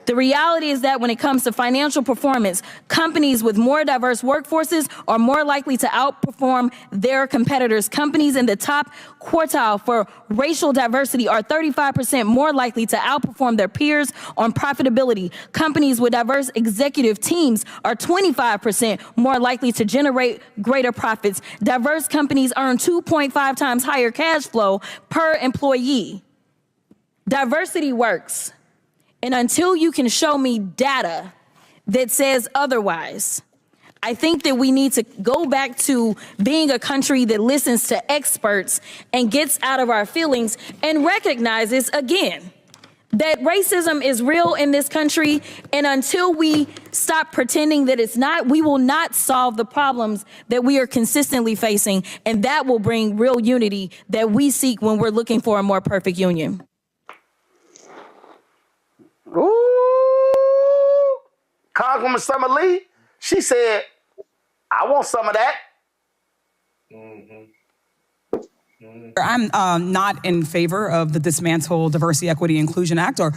the reality is that when it comes to financial performance, companies with more diverse workforces are more likely to outperform their competitors. Companies in the top quartile for racial diversity are 35% more likely to outperform their peers on profitability. Companies with diverse executive teams are 25% more likely to generate greater profits. Diverse companies earn 2.5 times higher cash flow per employee. Diversity works. And until you can show me data that says otherwise, I think that we need to go back to being a country that listens to experts and gets out of our feelings and recognizes, again, that racism is real in this country. And until we stop pretending that it's not, we will not solve the problems that we are consistently facing. And that will bring real unity that we seek when we're looking for a more perfect union. Ooh, Congresswoman Summer Lee, she said, I want some of that. I'm not in favor of the Dismantle Diversity, Equity, Inclusion Act, or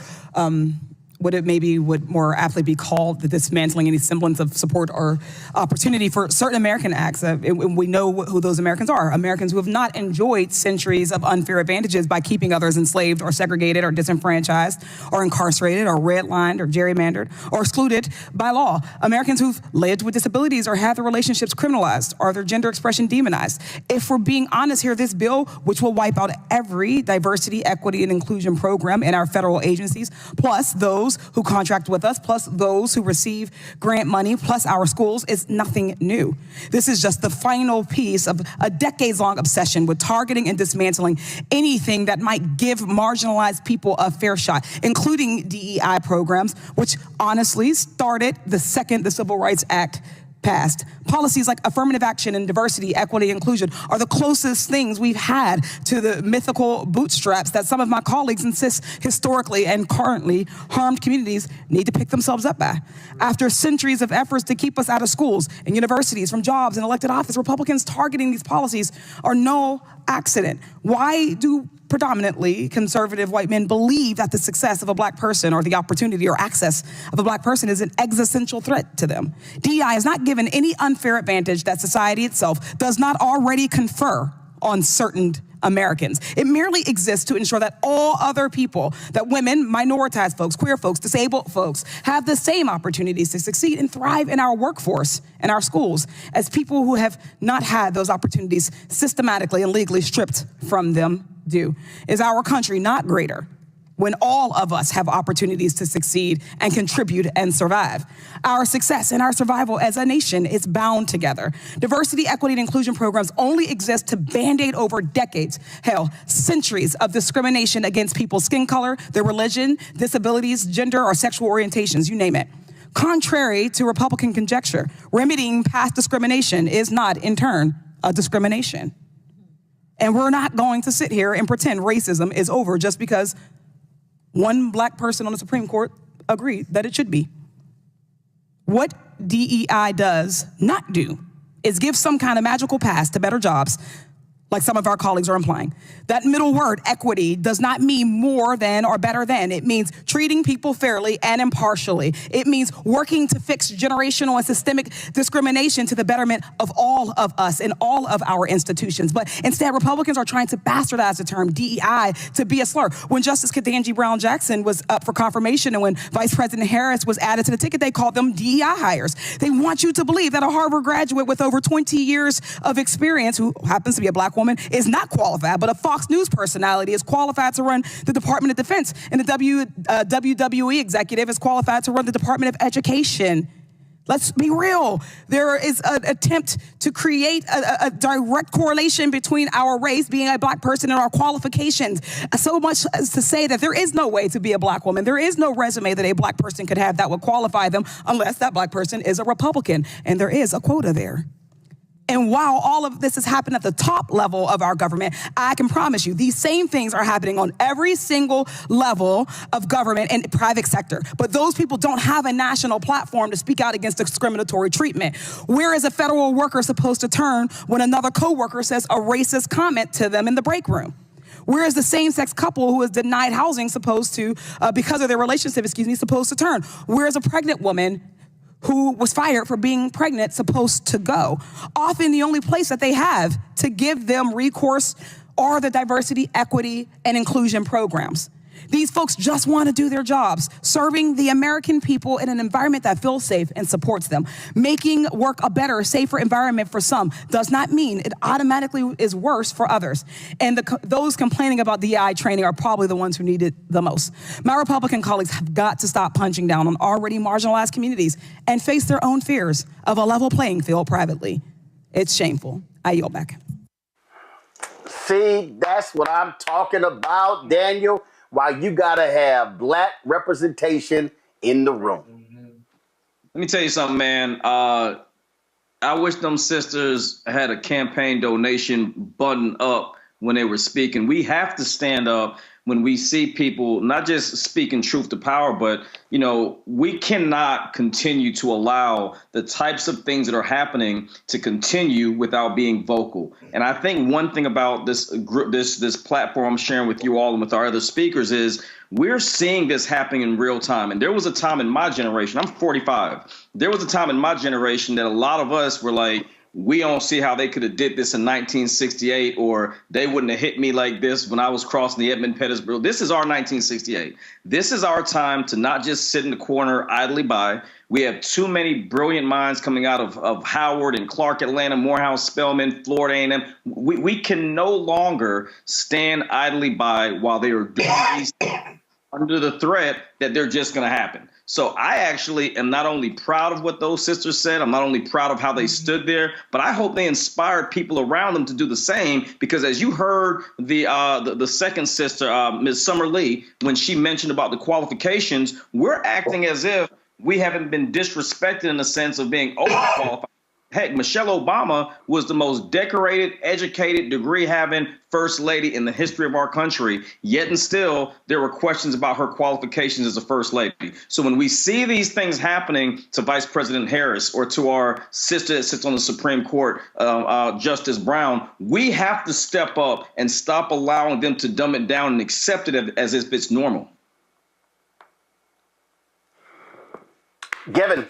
what it maybe would more aptly be called, the dismantling any semblance of support or opportunity for certain American acts. We know who those Americans are. Americans who have not enjoyed centuries of unfair advantages by keeping others enslaved or segregated or disenfranchised or incarcerated or redlined or gerrymandered or excluded by law. Americans who've lived with disabilities or had their relationships criminalized or their gender expression demonized. If we're being honest here, this bill, which will wipe out every diversity, equity, and inclusion program in our federal agencies, plus those who contract with us, plus those who receive grant money, plus our schools, is nothing new. This is just the final piece of a decades-long obsession with targeting and dismantling anything that might give marginalized people a fair shot, including DEI programs, which honestly started the second the Civil Rights Act passed. Policies like affirmative action and diversity, equity, inclusion are the closest things we've had to the mythical bootstraps that some of my colleagues insist historically and currently harmed communities need to pick themselves up by. After centuries of efforts to keep us out of schools and universities, from jobs and elected office, Republicans targeting these policies are no accident. Why do predominantly conservative white men believe that the success of a black person or the opportunity or access of a black person is an existential threat to them? DEI is not given any unfair advantage that society itself does not already confer on certain Americans. It merely exists to ensure that all other people, that women, minoritized folks, queer folks, disabled folks, have the same opportunities to succeed and thrive in our workforce and our schools as people who have not had those opportunities systematically and legally stripped from them do. Is our country not greater when all of us have opportunities to succeed and contribute and survive? Our success and our survival as a nation is bound together. Diversity, equity, and inclusion programs only exist to band-aid over decades, hell, centuries of discrimination against people's skin color, their religion, disabilities, gender, or sexual orientations, you name it. Contrary to Republican conjecture, remedying past discrimination is not, in turn, discrimination. And we're not going to sit here and pretend racism is over just because one black person on the Supreme Court agreed that it should be. What DEI does not do is give some kind of magical pass to better jobs, like some of our colleagues are implying. That middle word, equity, does not mean more than or better than. It means treating people fairly and impartially. It means working to fix generational and systemic discrimination to the betterment of all of us in all of our institutions. But instead, Republicans are trying to bastardize the term DEI to be a slur. When Justice Ketanji Brown Jackson was up for confirmation and when Vice President Harris was added to the ticket, they called them DEI hires. They want you to believe that a Harvard graduate with over 20 years of experience, who happens to be a black woman, is not qualified, but a Fox News personality is qualified to run the Department of Defense, and the WWE executive is qualified to run the Department of Education. Let's be real. There is an attempt to create a direct correlation between our race, being a black person, and our qualifications. So much as to say that there is no way to be a black woman. There is no resume that a black person could have that would qualify them unless that black person is a Republican, and there is a quota there. And while all of this has happened at the top level of our government, I can promise you these same things are happening on every single level of government and private sector. But those people don't have a national platform to speak out against discriminatory treatment. Where is a federal worker supposed to turn when another coworker says a racist comment to them in the break room? Where is the same-sex couple who is denied housing supposed to, because of their relationship, supposed to turn? Where is a pregnant woman who was fired for being pregnant supposed to go? Often the only place that they have to give them recourse are the diversity, equity, and inclusion programs. These folks just want to do their jobs, serving the American people in an environment that feels safe and supports them. Making work a better, safer environment for some does not mean it automatically is worse for others. And those complaining about DEI training are probably the ones who need it the most. My Republican colleagues have got to stop punching down on already marginalized communities and face their own fears of a level playing field privately. It's shameful. I yield back. See, that's what I'm talking about, Daniel. Why you gotta have black representation in the room. Let me tell you something, man. I wish them sisters had a campaign donation button up when they were speaking. We have to stand up when we see people not just speaking truth to power, but, you know, we cannot continue to allow the types of things that are happening to continue without being vocal. And I think one thing about this group, this platform I'm sharing with you all and with our other speakers is we're seeing this happening in real time. And there was a time in my generation, I'm 45. There was a time in my generation that a lot of us were like, we don't see how they could have did this in 1968, or they wouldn't have hit me like this when I was crossing the Edmund-Pettus. This is our 1968. This is our time to not just sit in the corner idly by. We have too many brilliant minds coming out of Howard and Clark, Atlanta, Morehouse, Spelman, Florida A&M. We can no longer stand idly by while they are doing these under the threat that they're just going to happen. So I actually am not only proud of what those sisters said, I'm not only proud of how they stood there, but I hope they inspired people around them to do the same. Because as you heard the second sister, Ms. Summer Lee, when she mentioned about the qualifications, we're acting as if we haven't been disrespected in the sense of being overqualified. Heck, Michelle Obama was the most decorated, educated, degree-having first lady in the history of our country, yet and still there were questions about her qualifications as a first lady. So when we see these things happening to Vice President Harris or to our sister that sits on the Supreme Court, Justice Brown, we have to step up and stop allowing them to dumb it down and accept it as if it's normal. Gavin.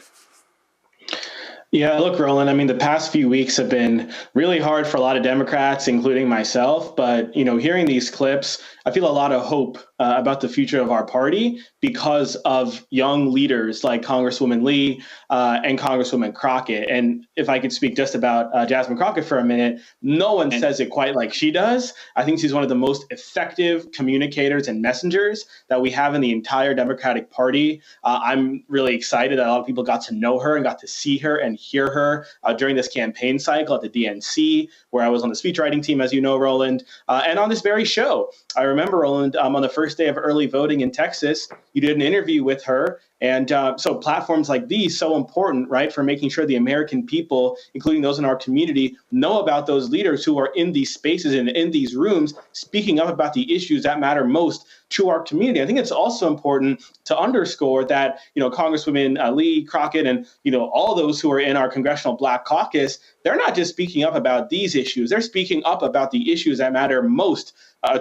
Yeah, look, Roland, I mean, the past few weeks have been really hard for a lot of Democrats, including myself. But, you know, hearing these clips, I feel a lot of hope about the future of our party because of young leaders like Congresswoman Lee and Congresswoman Crockett. And if I could speak just about Jasmine Crockett for a minute, no one says it quite like she does. I think she's one of the most effective communicators and messengers that we have in the entire Democratic Party. I'm really excited that a lot of people got to know her and got to see her and hear her during this campaign cycle at the DNC, where I was on the speechwriting team, as you know, Roland, and on this very show. I remember, Roland, on the first day of early voting in Texas, you did an interview with her, And so platforms like these, so important, right, for making sure the American people, including those in our community, know about those leaders who are in these spaces and in these rooms, speaking up about the issues that matter most to our community. I think it's also important to underscore that, Congresswoman Lee, Crockett, and, all those who are in our Congressional Black Caucus, they're not just speaking up about these issues. They're speaking up about the issues that matter most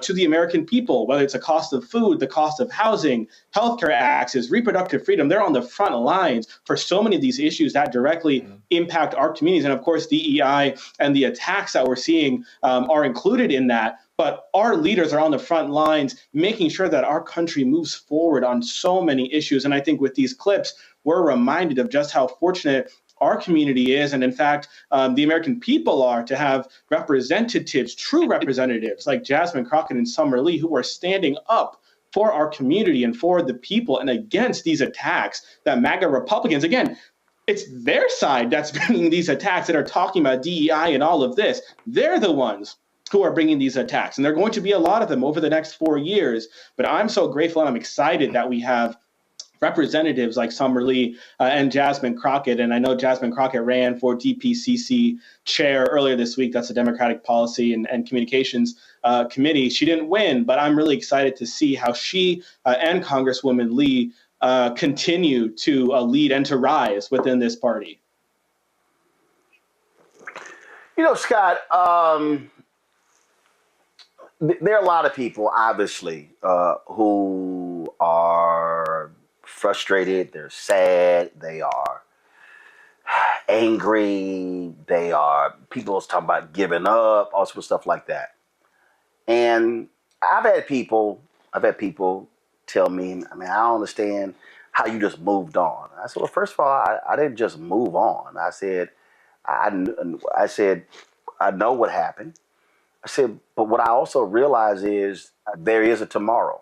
to the American people, whether it's the cost of food, the cost of housing, healthcare access, reproductive freedom. They're on the front lines for so many of these issues that directly impact our communities. And of course, DEI and the attacks that we're seeing are included in that. But our leaders are on the front lines, making sure that our country moves forward on so many issues. And I think with these clips, we're reminded of just how fortunate our community is, and in fact, the American people are, to have representatives, true representatives like Jasmine Crockett and Summer Lee, who are standing up for our community and for the people and against these attacks that MAGA Republicans, again, it's their side that's bringing these attacks, that are talking about DEI and all of this. They're the ones who are bringing these attacks, and there are going to be a lot of them over the next 4 years. But I'm so grateful and I'm excited that we have representatives like Summer Lee and Jasmine Crockett. And I know Jasmine Crockett ran for DPCC chair earlier this week. That's the Democratic Policy and Communications Committee. She didn't win, but I'm really excited to see how she and Congresswoman Lee continue to lead and to rise within this party. Scott, there are a lot of people, obviously, who are frustrated, they're sad, they are angry, people talking about giving up, all sorts of stuff like that. And I've had people tell me, I don't understand how you just moved on. I said, well, first of all, I didn't just move on. I said, I know what happened. I said, but what I also realize is there is a tomorrow.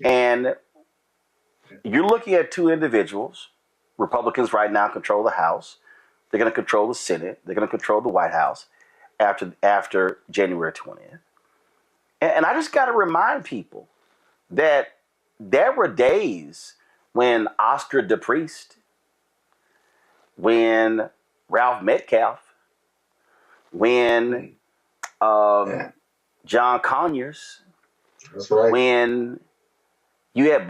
And you're looking at two individuals. Republicans right now control the House. They're going to control the Senate. They're going to control the White House after January 20th. And I just got to remind people that there were days when Oscar DePriest, when Ralph Metcalf, when John Conyers, that's right, when you had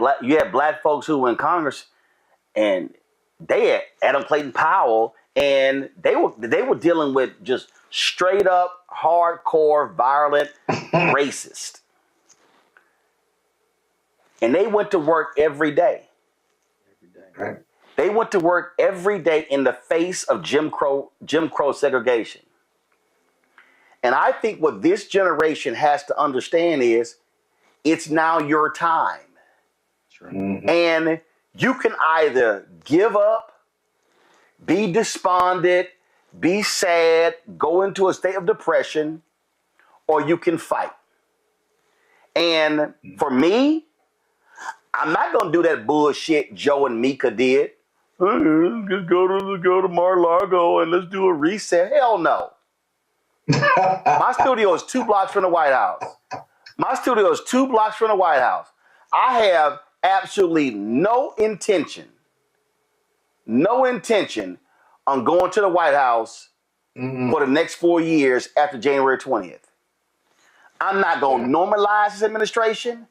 black folks who were in Congress, and they had Adam Clayton Powell, and they were dealing with just straight up hardcore violent racist, and they went to work every day. Right. They went to work every day in the face of Jim Crow segregation. And I think what this generation has to understand is it's now your time. Right. Mm-hmm. And you can either give up, be despondent, be sad, go into a state of depression, or you can fight. And for me, I'm not going to do that bullshit Joe and Mika did. Just go to Mar-a-Lago and let's do a reset. Hell no. My studio is 2 blocks from the White House. I have absolutely no intention on going to the White House for the next 4 years after January 20th. I'm not going to normalize this administration.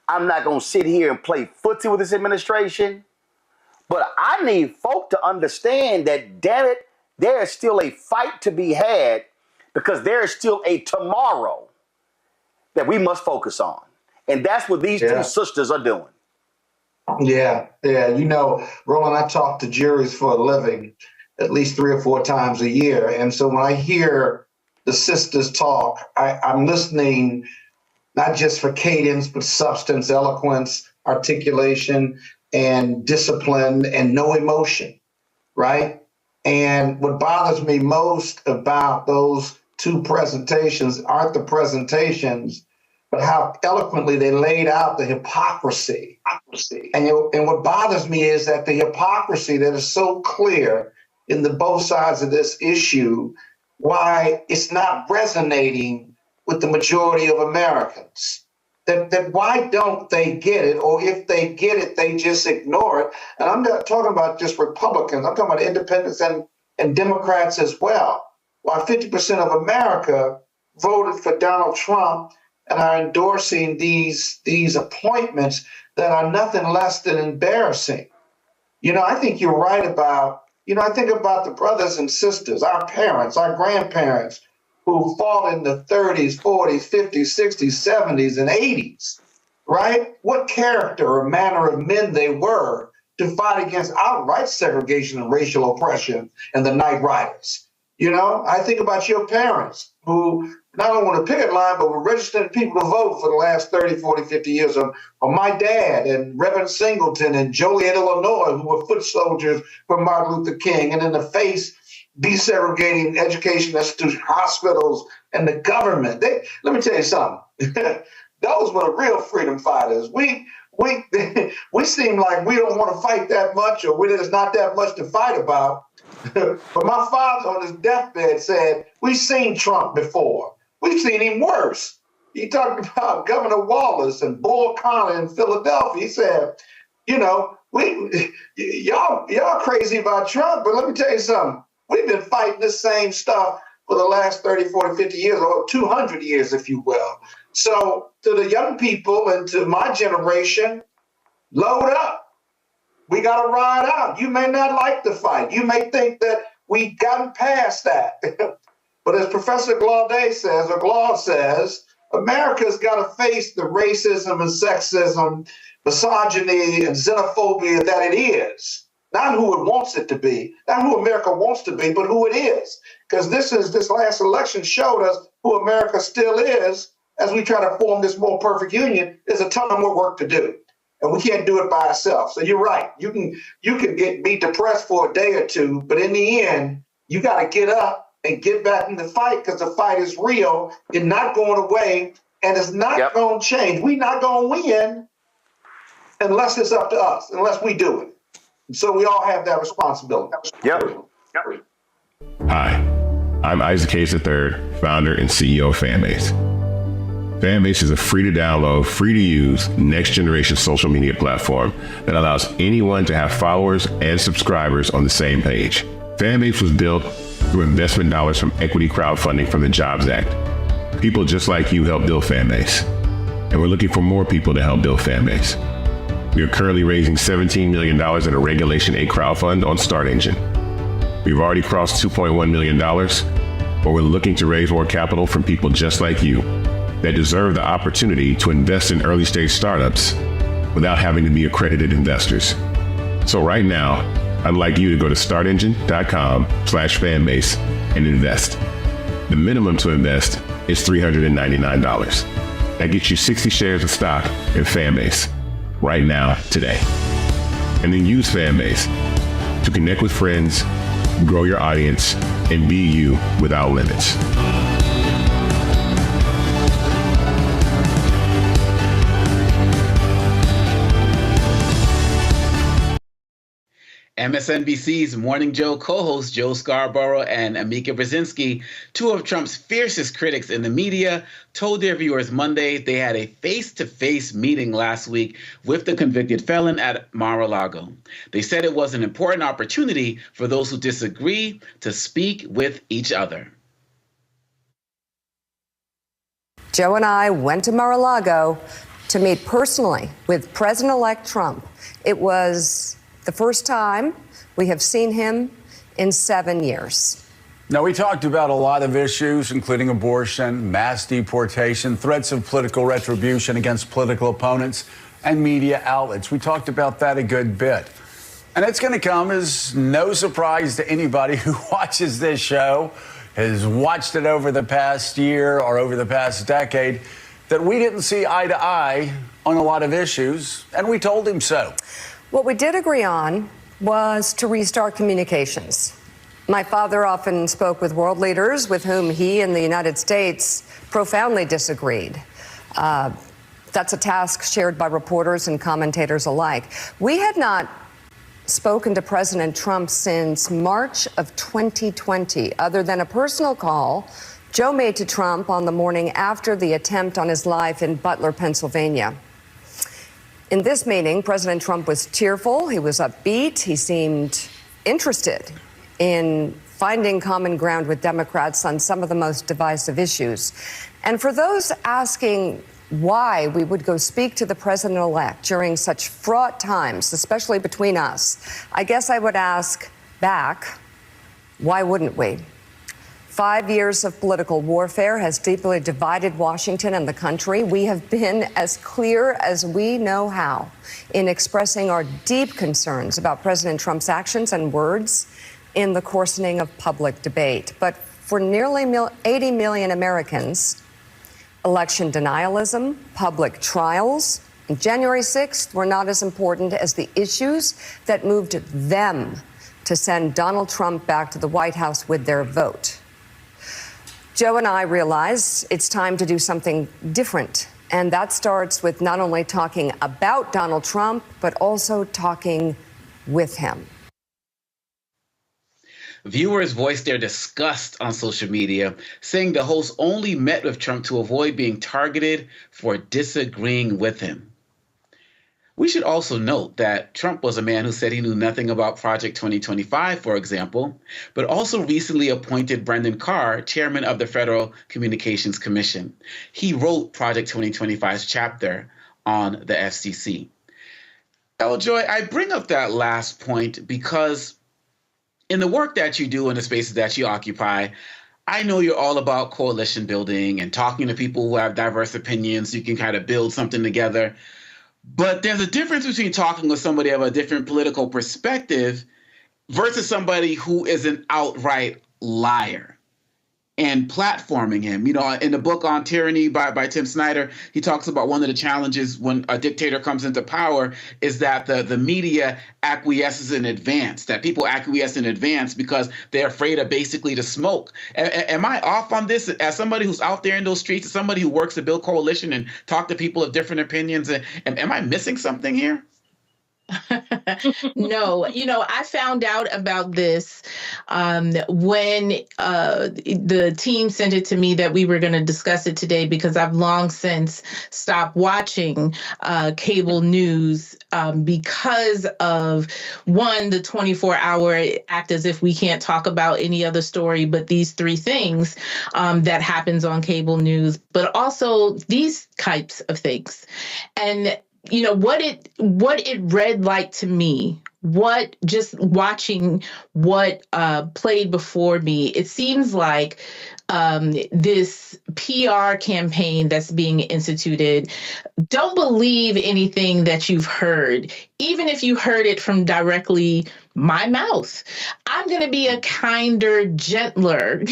I'm not going to sit here and play footsie with this administration. But I need folk to understand that, damn it, there is still a fight to be had, because there is still a tomorrow that we must focus on. And that's what these two sisters are doing. Yeah. Roland, I talk to juries for a living at least 3 or 4 times a year. And so when I hear the sisters talk, I'm listening not just for cadence, but substance, eloquence, articulation, and discipline, and no emotion, right? And what bothers me most about those 2 presentations aren't the presentations, but how eloquently they laid out the hypocrisy. And what bothers me is that the hypocrisy that is so clear in both sides of this issue, why it's not resonating with the majority of Americans. that why don't they get it? Or if they get it, they just ignore it. And I'm not talking about just Republicans. I'm talking about independents and Democrats as well. While 50% of America voted for Donald Trump and are endorsing these appointments that are nothing less than embarrassing. I think you're right about, I think about the brothers and sisters, our parents, our grandparents, who fought in the 30s, 40s, 50s, 60s, 70s, and 80s, right? What character or manner of men they were to fight against outright segregation and racial oppression and the Night Riders. I think about your parents who not only on the picket line, but were registering people to vote for the last 30, 40, 50 years, or my dad and Reverend Singleton and Joliet, Illinois, who were foot soldiers for Martin Luther King, and in the face desegregating education institutions, hospitals, and the government. Let me tell you something. Those were the real freedom fighters. We seem like we don't want to fight that much, or there's not that much to fight about. But my father on his deathbed said, we've seen Trump before. We've seen him worse. He talked about Governor Wallace and Bull Connor in Philadelphia. He said, y'all crazy about Trump, but let me tell you something. We've been fighting the same stuff for the last 30, 40, 50 years, or 200 years, if you will. So to the young people and to my generation, load up. We got to ride out. You may not like the fight. You may think that we've gotten past that. But as Professor Glaude says, America's got to face the racism and sexism, misogyny and xenophobia that it is. Not who it wants it to be, not who America wants to be, but who it is. Because this last election showed us who America still is as we try to form this more perfect union. There's a ton more work to do. And we can't do it by ourselves. So you're right. You can be depressed for a day or two, but in the end, you got to get up and get back in the fight, because the fight is real. It's not going away, and it's not going to change. We're not going to win unless it's up to us, unless we do it. And so we all have that responsibility. Hi, I'm Isaac Hayes III, founder and CEO of Fanbase. Fanbase is a free to download, free to use, next generation social media platform that allows anyone to have followers and subscribers on the same page. Fanbase was built through investment dollars from equity crowdfunding from the Jobs Act. People just like you help build Fanbase, and we're looking for more people to help build Fanbase. We are currently raising $17 million in a Regulation A crowdfund on StartEngine. We've already crossed $2.1 million, but we're looking to raise more capital from people just like you that deserve the opportunity to invest in early stage startups without having to be accredited investors. So right now, I'd like you to go to startengine.com/fanbase and invest. The minimum to invest is $399. That gets you 60 shares of stock in Fanbase right now, today. And then use Fanbase to connect with friends, grow your audience, and be you without limits. MSNBC's Morning Joe co-host Joe Scarborough and Amika Brzezinski, two of Trump's fiercest critics in the media, told their viewers Monday they had a face-to-face meeting last week with the convicted felon at Mar-a-Lago. They said it was an important opportunity for those who disagree to speak with each other. Joe and I went to Mar-a-Lago to meet personally with President-elect Trump. It was the first time we have seen him in 7 years. Now, we talked about a lot of issues, including abortion, mass deportation, threats of political retribution against political opponents, and media outlets. We talked about that a good bit. And it's going to come as no surprise to anybody who watches this show, has watched it over the past year or over the past decade, that we didn't see eye to eye on a lot of issues, and we told him so. What we did agree on was to restart communications. My father often spoke with world leaders with whom he and the United States profoundly disagreed. That's a task shared by reporters and commentators alike. We had not spoken to President Trump since March of 2020, other than a personal call Joe made to Trump on the morning after the attempt on his life in Butler, Pennsylvania. In this meeting, President Trump was cheerful, he was upbeat, he seemed interested in finding common ground with Democrats on some of the most divisive issues. And for those asking why we would go speak to the president-elect during such fraught times, especially between us, I guess I would ask back, why wouldn't we? 5 years of political warfare has deeply divided Washington and the country. We have been as clear as we know how in expressing our deep concerns about President Trump's actions and words in the coarsening of public debate. But for nearly 80 million Americans, election denialism, public trials, and January 6th were not as important as the issues that moved them to send Donald Trump back to the White House with their vote. Joe and I realize it's time to do something different. And that starts with not only talking about Donald Trump, but also talking with him. Viewers voiced their disgust on social media, saying the host only met with Trump to avoid being targeted for disagreeing with him. We should also note that Trump was a man who said he knew nothing about Project 2025, for example, but also recently appointed Brendan Carr, chairman of the Federal Communications Commission. He wrote Project 2025's chapter on the FCC. Joy, I bring up that last point because in the work that you do in the spaces that you occupy, I know you're all about coalition building and talking to people who have diverse opinions. You can kind of build something together. But there's a difference between talking with somebody of a different political perspective versus somebody who is an outright liar and platforming him. You know, in the book on tyranny by Tim Snyder, he talks about one of the challenges when a dictator comes into power is that the media acquiesces in advance, that people acquiesce in advance because they're afraid of basically the smoke. Am I off on this as somebody who's out there in those streets, as somebody who works to build coalition and talk to people of different opinions? Am I missing something here? No, I found out about this when the team sent it to me that we were going to discuss it today, because I've long since stopped watching cable news because of, one, the 24-hour act as if we can't talk about any other story but these three things that happens on cable news, but also these types of things. And what it read like to me, what just watching what played before me, it seems like this PR campaign that's being instituted. Don't believe anything that you've heard, even if you heard it from directly my mouth. I'm going to be a kinder, gentler,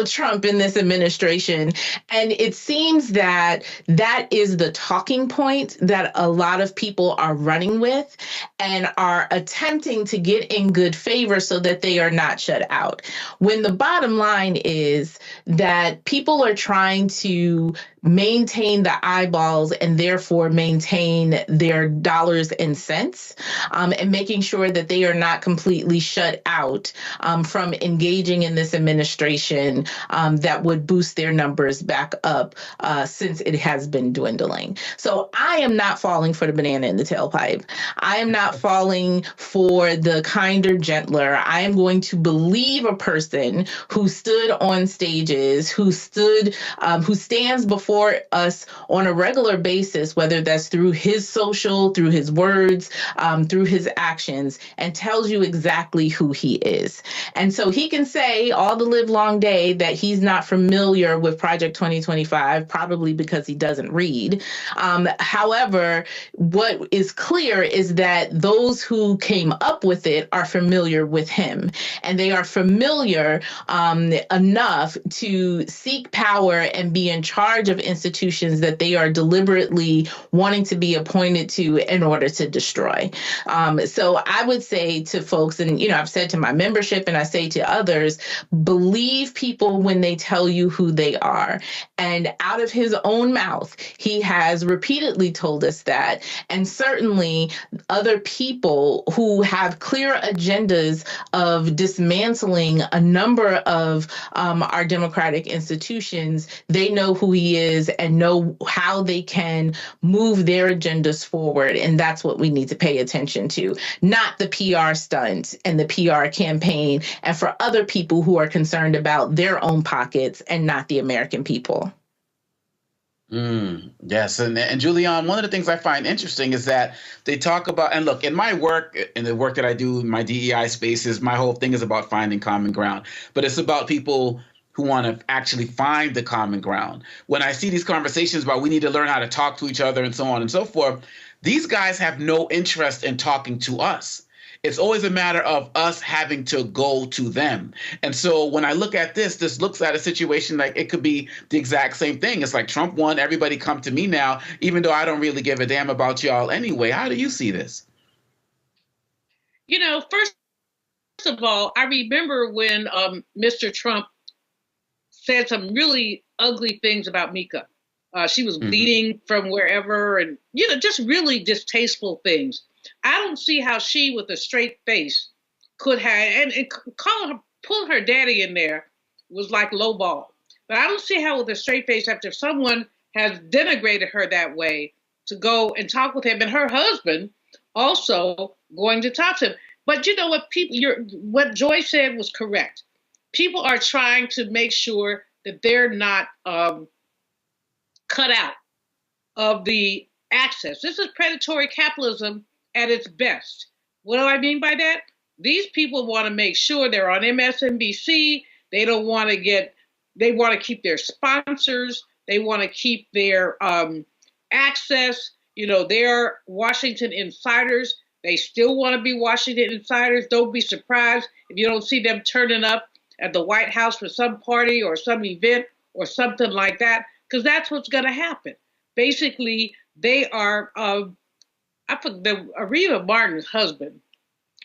Trump in this administration. And it seems that that is the talking point that a lot of people are running with and are attempting to get in good favor so that they are not shut out. When the bottom line is that people are trying to maintain the eyeballs and therefore maintain their dollars and cents, and making sure that they are not completely shut out from engaging in this administration that would boost their numbers back up since it has been dwindling. So I am not falling for the banana in the tailpipe. I am not falling for the kinder, gentler. I am going to believe a person who stood on stages, who stands before us on a regular basis, whether that's through his social, through his words, through his actions, and tells you exactly who he is. And so he can say all the live long day that he's not familiar with Project 2025, probably because he doesn't read. However, what is clear is that those who came up with it are familiar with him, and they are familiar enough to seek power and be in charge of institutions that they are deliberately wanting to be appointed to in order to destroy. So I would say to folks, and, I've said to my membership and I say to others, believe people when they tell you who they are. And out of his own mouth, he has repeatedly told us that. And certainly other people who have clear agendas of dismantling a number of our democratic institutions, they know who he is and know how they can move their agendas forward. And that's what we need to pay attention to, not the PR stunt and the PR campaign, and for other people who are concerned about their own pockets and not the American people. Yes. And Julian, one of the things I find interesting is that they talk about, and look, in my work, in the work that I do in my DEI spaces, my whole thing is about finding common ground, but it's about people who want to actually find the common ground. When I see these conversations about we need to learn how to talk to each other and so on and so forth, these guys have no interest in talking to us. It's always a matter of us having to go to them. And so when I look at this looks at a situation like it could be the exact same thing. It's like Trump won, everybody come to me now, even though I don't really give a damn about y'all anyway. How do you see this? First of all, I remember when Mr. Trump said some really ugly things about Mika. She was bleeding from wherever and, just really distasteful things. I don't see how she, with a straight face, could have, and pulling her daddy in there was like lowball. But I don't see how, with a straight face, after someone has denigrated her that way, to go and talk with him, and her husband also going to talk to him. But you know what, what Joy said was correct. People are trying to make sure that they're not cut out of the access. This is predatory capitalism at its best. What do I mean by that? These people want to make sure they're on MSNBC. They don't want to they want to keep their sponsors. They want to keep their access. They're Washington insiders. They still want to be Washington insiders. Don't be surprised if you don't see them turning up at the White House for some party or some event or something like that, because that's what's going to happen. Basically, they are Areva Martin's husband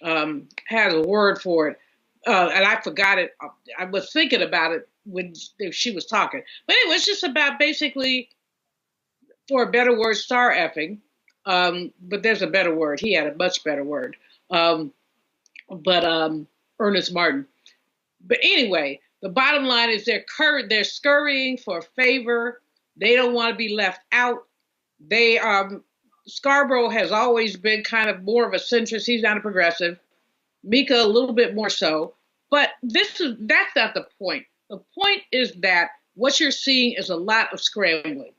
has a word for it, and I forgot it. I was thinking about it when she was talking. But anyway, it's just about basically, for a better word, star effing. But there's a better word. He had a much better word. Ernest Martin. But anyway, the bottom line is they're scurrying for favor. They don't want to be left out. Scarborough has always been kind of more of a centrist. He's not a progressive. Mika a little bit more so. But that's not the point. The point is that what you're seeing is a lot of scrambling.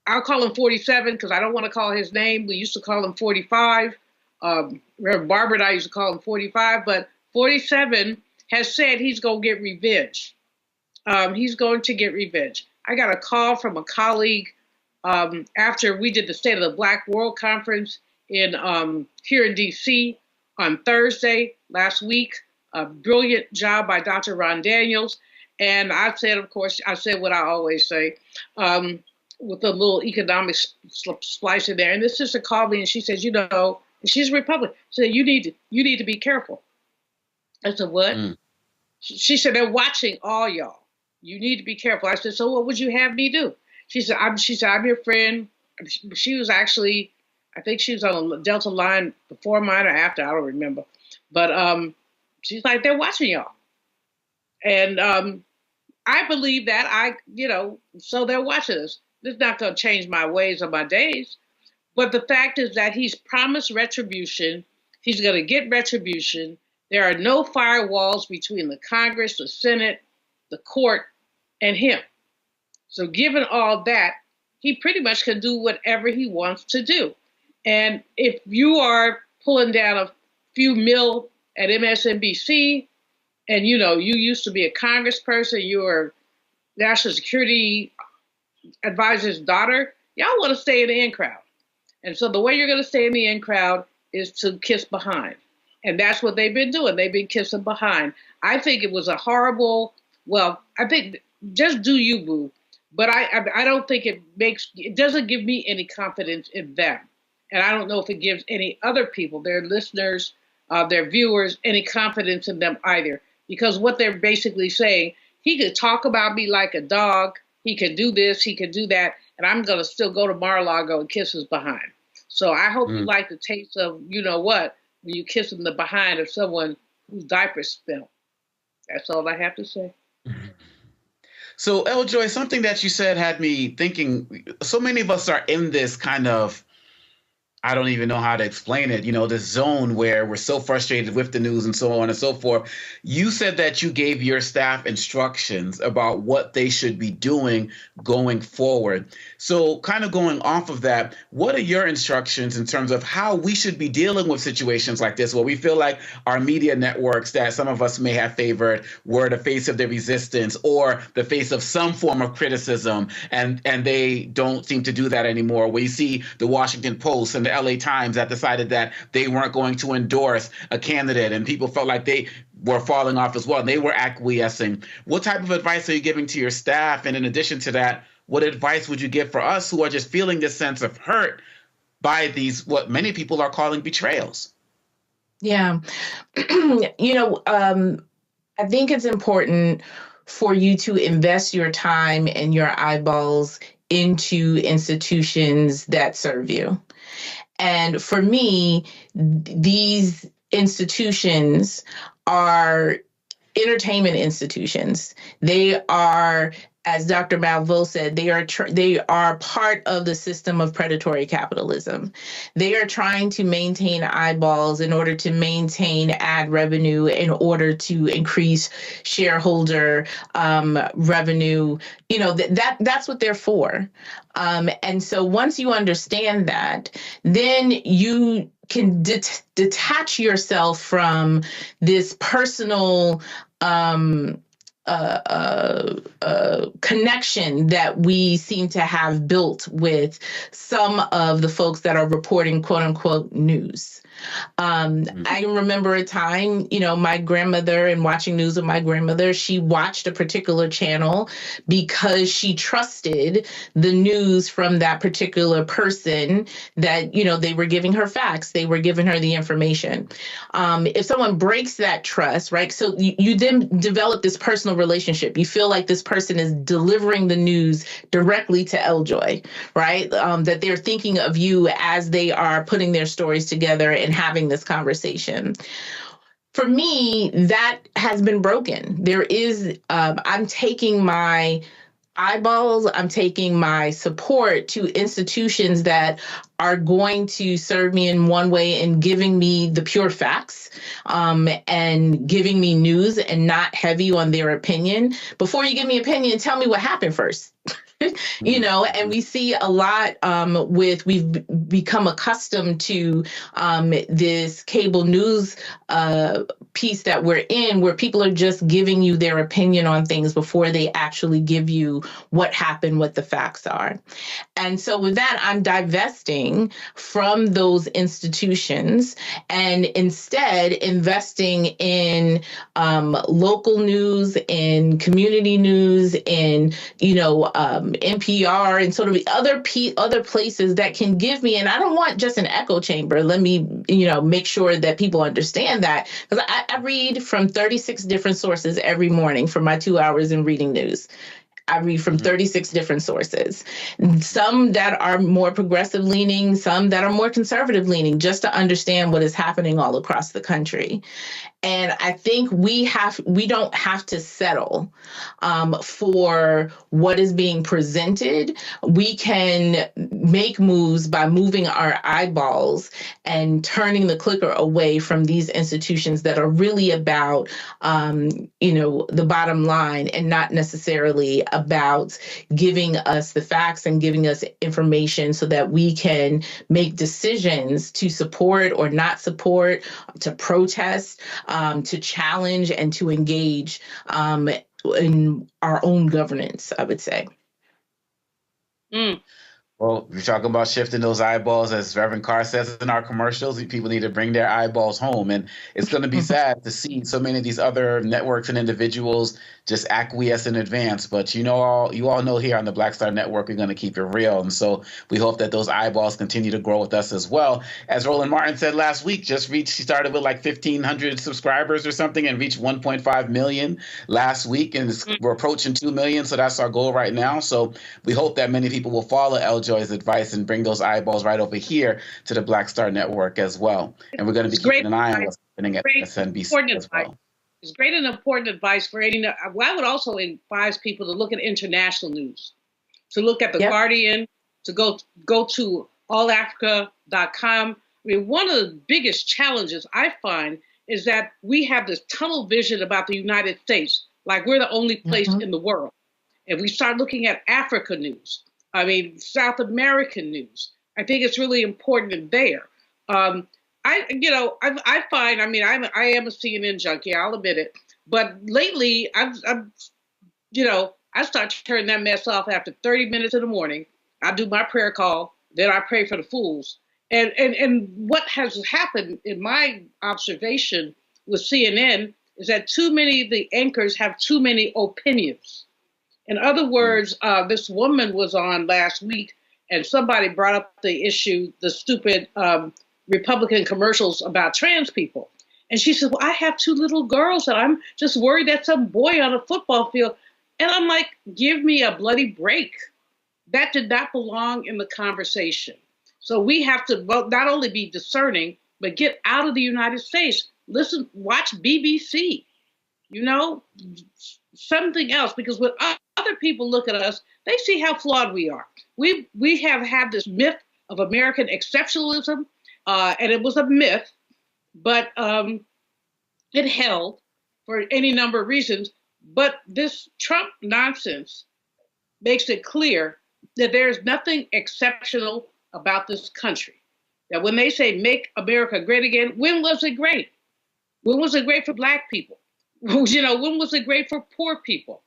I'll call him 47 because I don't want to call his name. We used to call him 45. Reverend Barbara and I used to call him 45. But 47 has said he's going to get revenge. He's going to get revenge. I got a call from a colleague after we did the State of the Black World Conference here in D.C. on Thursday last week. A brilliant job by Dr. Ron Daniels. And I said, of course, what I always say, with a little economic splice in there. And this sister called me and she says, and she's a Republican. She said, you need to be careful. I said, what? She said, they're watching all y'all. You need to be careful. I said, so what would you have me do? She said, I'm your friend. She was actually, I think she was on a Delta line before mine or after, I don't remember. But she's like, they're watching y'all. And I believe that so they're watching us. This is not going to change my ways or my days. But the fact is that he's promised retribution. He's going to get retribution. There are no firewalls between the Congress, the Senate, the court, and him. So given all that, he pretty much can do whatever he wants to do. And if you are pulling down a few mil at MSNBC, and you used to be a congressperson, you were National Security Advisor's daughter, y'all want to stay in the in crowd. And so the way you're going to stay in the in crowd is to kiss behind. And that's what they've been doing. They've been kissing behind. I think it was a horrible, I think just do you, boo. But I don't think it doesn't give me any confidence in them. And I don't know if it gives any other people, their listeners, their viewers, any confidence in them either. Because what they're basically saying, he could talk about me like a dog, he could do this, he could do that, and I'm going to still go to Mar-a-Lago and kiss his behind. So I hope you like the taste of, you know what, when you kiss in the behind of someone whose diapers spill. That's all I have to say. So, Eljoy, something that you said had me thinking, so many of us are in this kind of, I don't even know how to explain it, this zone where we're so frustrated with the news and so on and so forth. You said that you gave your staff instructions about what they should be doing going forward. So kind of going off of that, what are your instructions in terms of how we should be dealing with situations like this, where we feel like our media networks that some of us may have favored were the face of the resistance or the face of some form of criticism, and they don't seem to do that anymore? We see the Washington Post and the LA Times that decided that they weren't going to endorse a candidate, and people felt like they were falling off as well, and they were acquiescing. What type of advice are you giving to your staff? And in addition to that, what advice would you give for us who are just feeling this sense of hurt by these, what many people are calling betrayals? Yeah. I think it's important for you to invest your time and your eyeballs into institutions that serve you. And for me, these institutions are entertainment institutions. They are, as Dr. Malveaux said, they are part of the system of predatory capitalism. They are trying to maintain eyeballs in order to maintain ad revenue, in order to increase shareholder revenue. That's what they're for. And so once you understand that, then you can detach yourself from this personal connection that we seem to have built with some of the folks that are reporting quote unquote news. I remember a time, my grandmother, and watching news with my grandmother, she watched a particular channel because she trusted the news from that particular person that, they were giving her facts, they were giving her the information. If someone breaks that trust, right? So you then develop this personal relationship. You feel like this person is delivering the news directly to Eljoy, right? That they're thinking of you as they are putting their stories together and having this conversation. For me, that has been broken. There is, I'm taking my eyeballs, I'm taking my support to institutions that are going to serve me in one way and giving me the pure facts, and giving me news and not heavy on their opinion. Before you give me opinion, tell me what happened first. And we see a lot we've become accustomed to this cable news piece that we're in, where people are just giving you their opinion on things before they actually give you what happened, what the facts are. And so with that, I'm divesting from those institutions and instead investing in local news, in community news, in, NPR and sort of the other places that can give me, and I don't want just an echo chamber. Let me, make sure that people understand that, because I read from 36 different sources every morning for my 2 hours in reading news. I read from 36 different sources, some that are more progressive leaning, some that are more conservative leaning, just to understand what is happening all across the country. And I think we don't have to settle for what is being presented. We can make moves by moving our eyeballs and turning the clicker away from these institutions that are really about, the bottom line, and not necessarily about giving us the facts and giving us information so that we can make decisions to support or not support, to protest, to challenge, and to engage in our own governance, I would say. Well, we're talking about shifting those eyeballs, as Reverend Carr says in our commercials. People need to bring their eyeballs home. And it's going to be sad to see so many of these other networks and individuals just acquiesce in advance. But you all know here on the Black Star Network, we're going to keep it real. And so we hope that those eyeballs continue to grow with us as well. As Roland Martin said last week, she started with like 1,500 subscribers or something and reached 1.5 million last week. And we're approaching 2 million. So that's our goal right now. So we hope that many people will follow Joy's advice and bring those eyeballs right over here to the Black Star Network as well. And we're going to be keeping an eye on what's happening at SNBC as well. It's great and important advice for any. Well, I would also advise people to look at international news, to look at The Guardian, to go to allafrica.com. I mean, one of the biggest challenges I find is that we have this tunnel vision about the United States, like we're the only place in the world. If we start looking at Africa news, I mean, South American news, I think it's really important there. I find, I mean, I am a CNN junkie, I'll admit it. But lately, I start to turn that mess off after 30 minutes in the morning. I do my prayer call, then I pray for the fools. And what has happened in my observation with CNN is that too many of the anchors have too many opinions. In other words, this woman was on last week and somebody brought up the issue, the stupid Republican commercials about trans people. And she said, well, I have 2 little girls and I'm just worried that some boy on a football field. And I'm like, give me a bloody break. That did not belong in the conversation. So we have to not only be discerning, but get out of the United States. Listen, watch BBC, something else, because when other people look at us, they see how flawed we are. We have had this myth of American exceptionalism, and it was a myth, but it held for any number of reasons. But this Trump nonsense makes it clear that there's nothing exceptional about this country. That when they say make America great again, when was it great? When was it great for Black people? When was it great for poor people?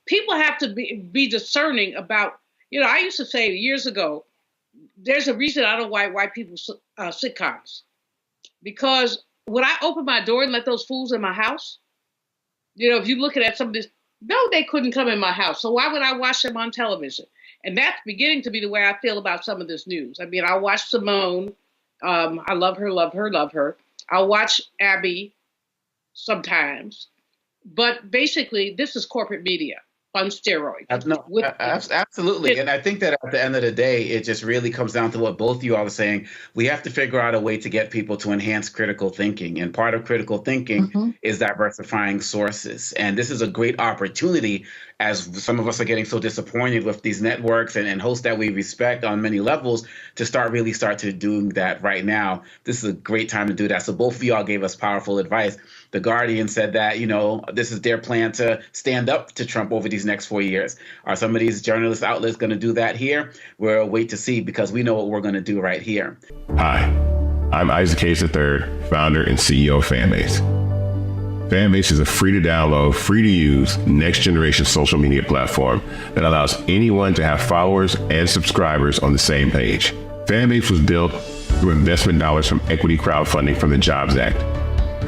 People have to be discerning about, I used to say years ago, there's a reason I don't like white people's sitcoms. Because when I open my door and let those fools in my house, if you look at some of this, no, they couldn't come in my house. So why would I watch them on television? And that's beginning to be the way I feel about some of this news. I mean, I watch Simone. I love her, love her, love her. I'll watch Abby sometimes. But basically, this is corporate media on steroids. Absolutely. And I think that at the end of the day, it just really comes down to what both of you all are saying. We have to figure out a way to get people to enhance critical thinking. And part of critical thinking is diversifying sources. And this is a great opportunity, as some of us are getting so disappointed with these networks and hosts that we respect on many levels, to start to do that right now. This is a great time to do that. So both of y'all gave us powerful advice. The Guardian said that, this is their plan to stand up to Trump over these next 4 years. Are some of these journalist outlets going to do that here? We'll wait to see, because we know what we're going to do right here. Hi, I'm Isaac Hayes III, founder and CEO of Fanbase. Fanbase is a free to download, free to use, next generation social media platform that allows anyone to have followers and subscribers on the same page. Fanbase was built through investment dollars from equity crowdfunding from the Jobs Act.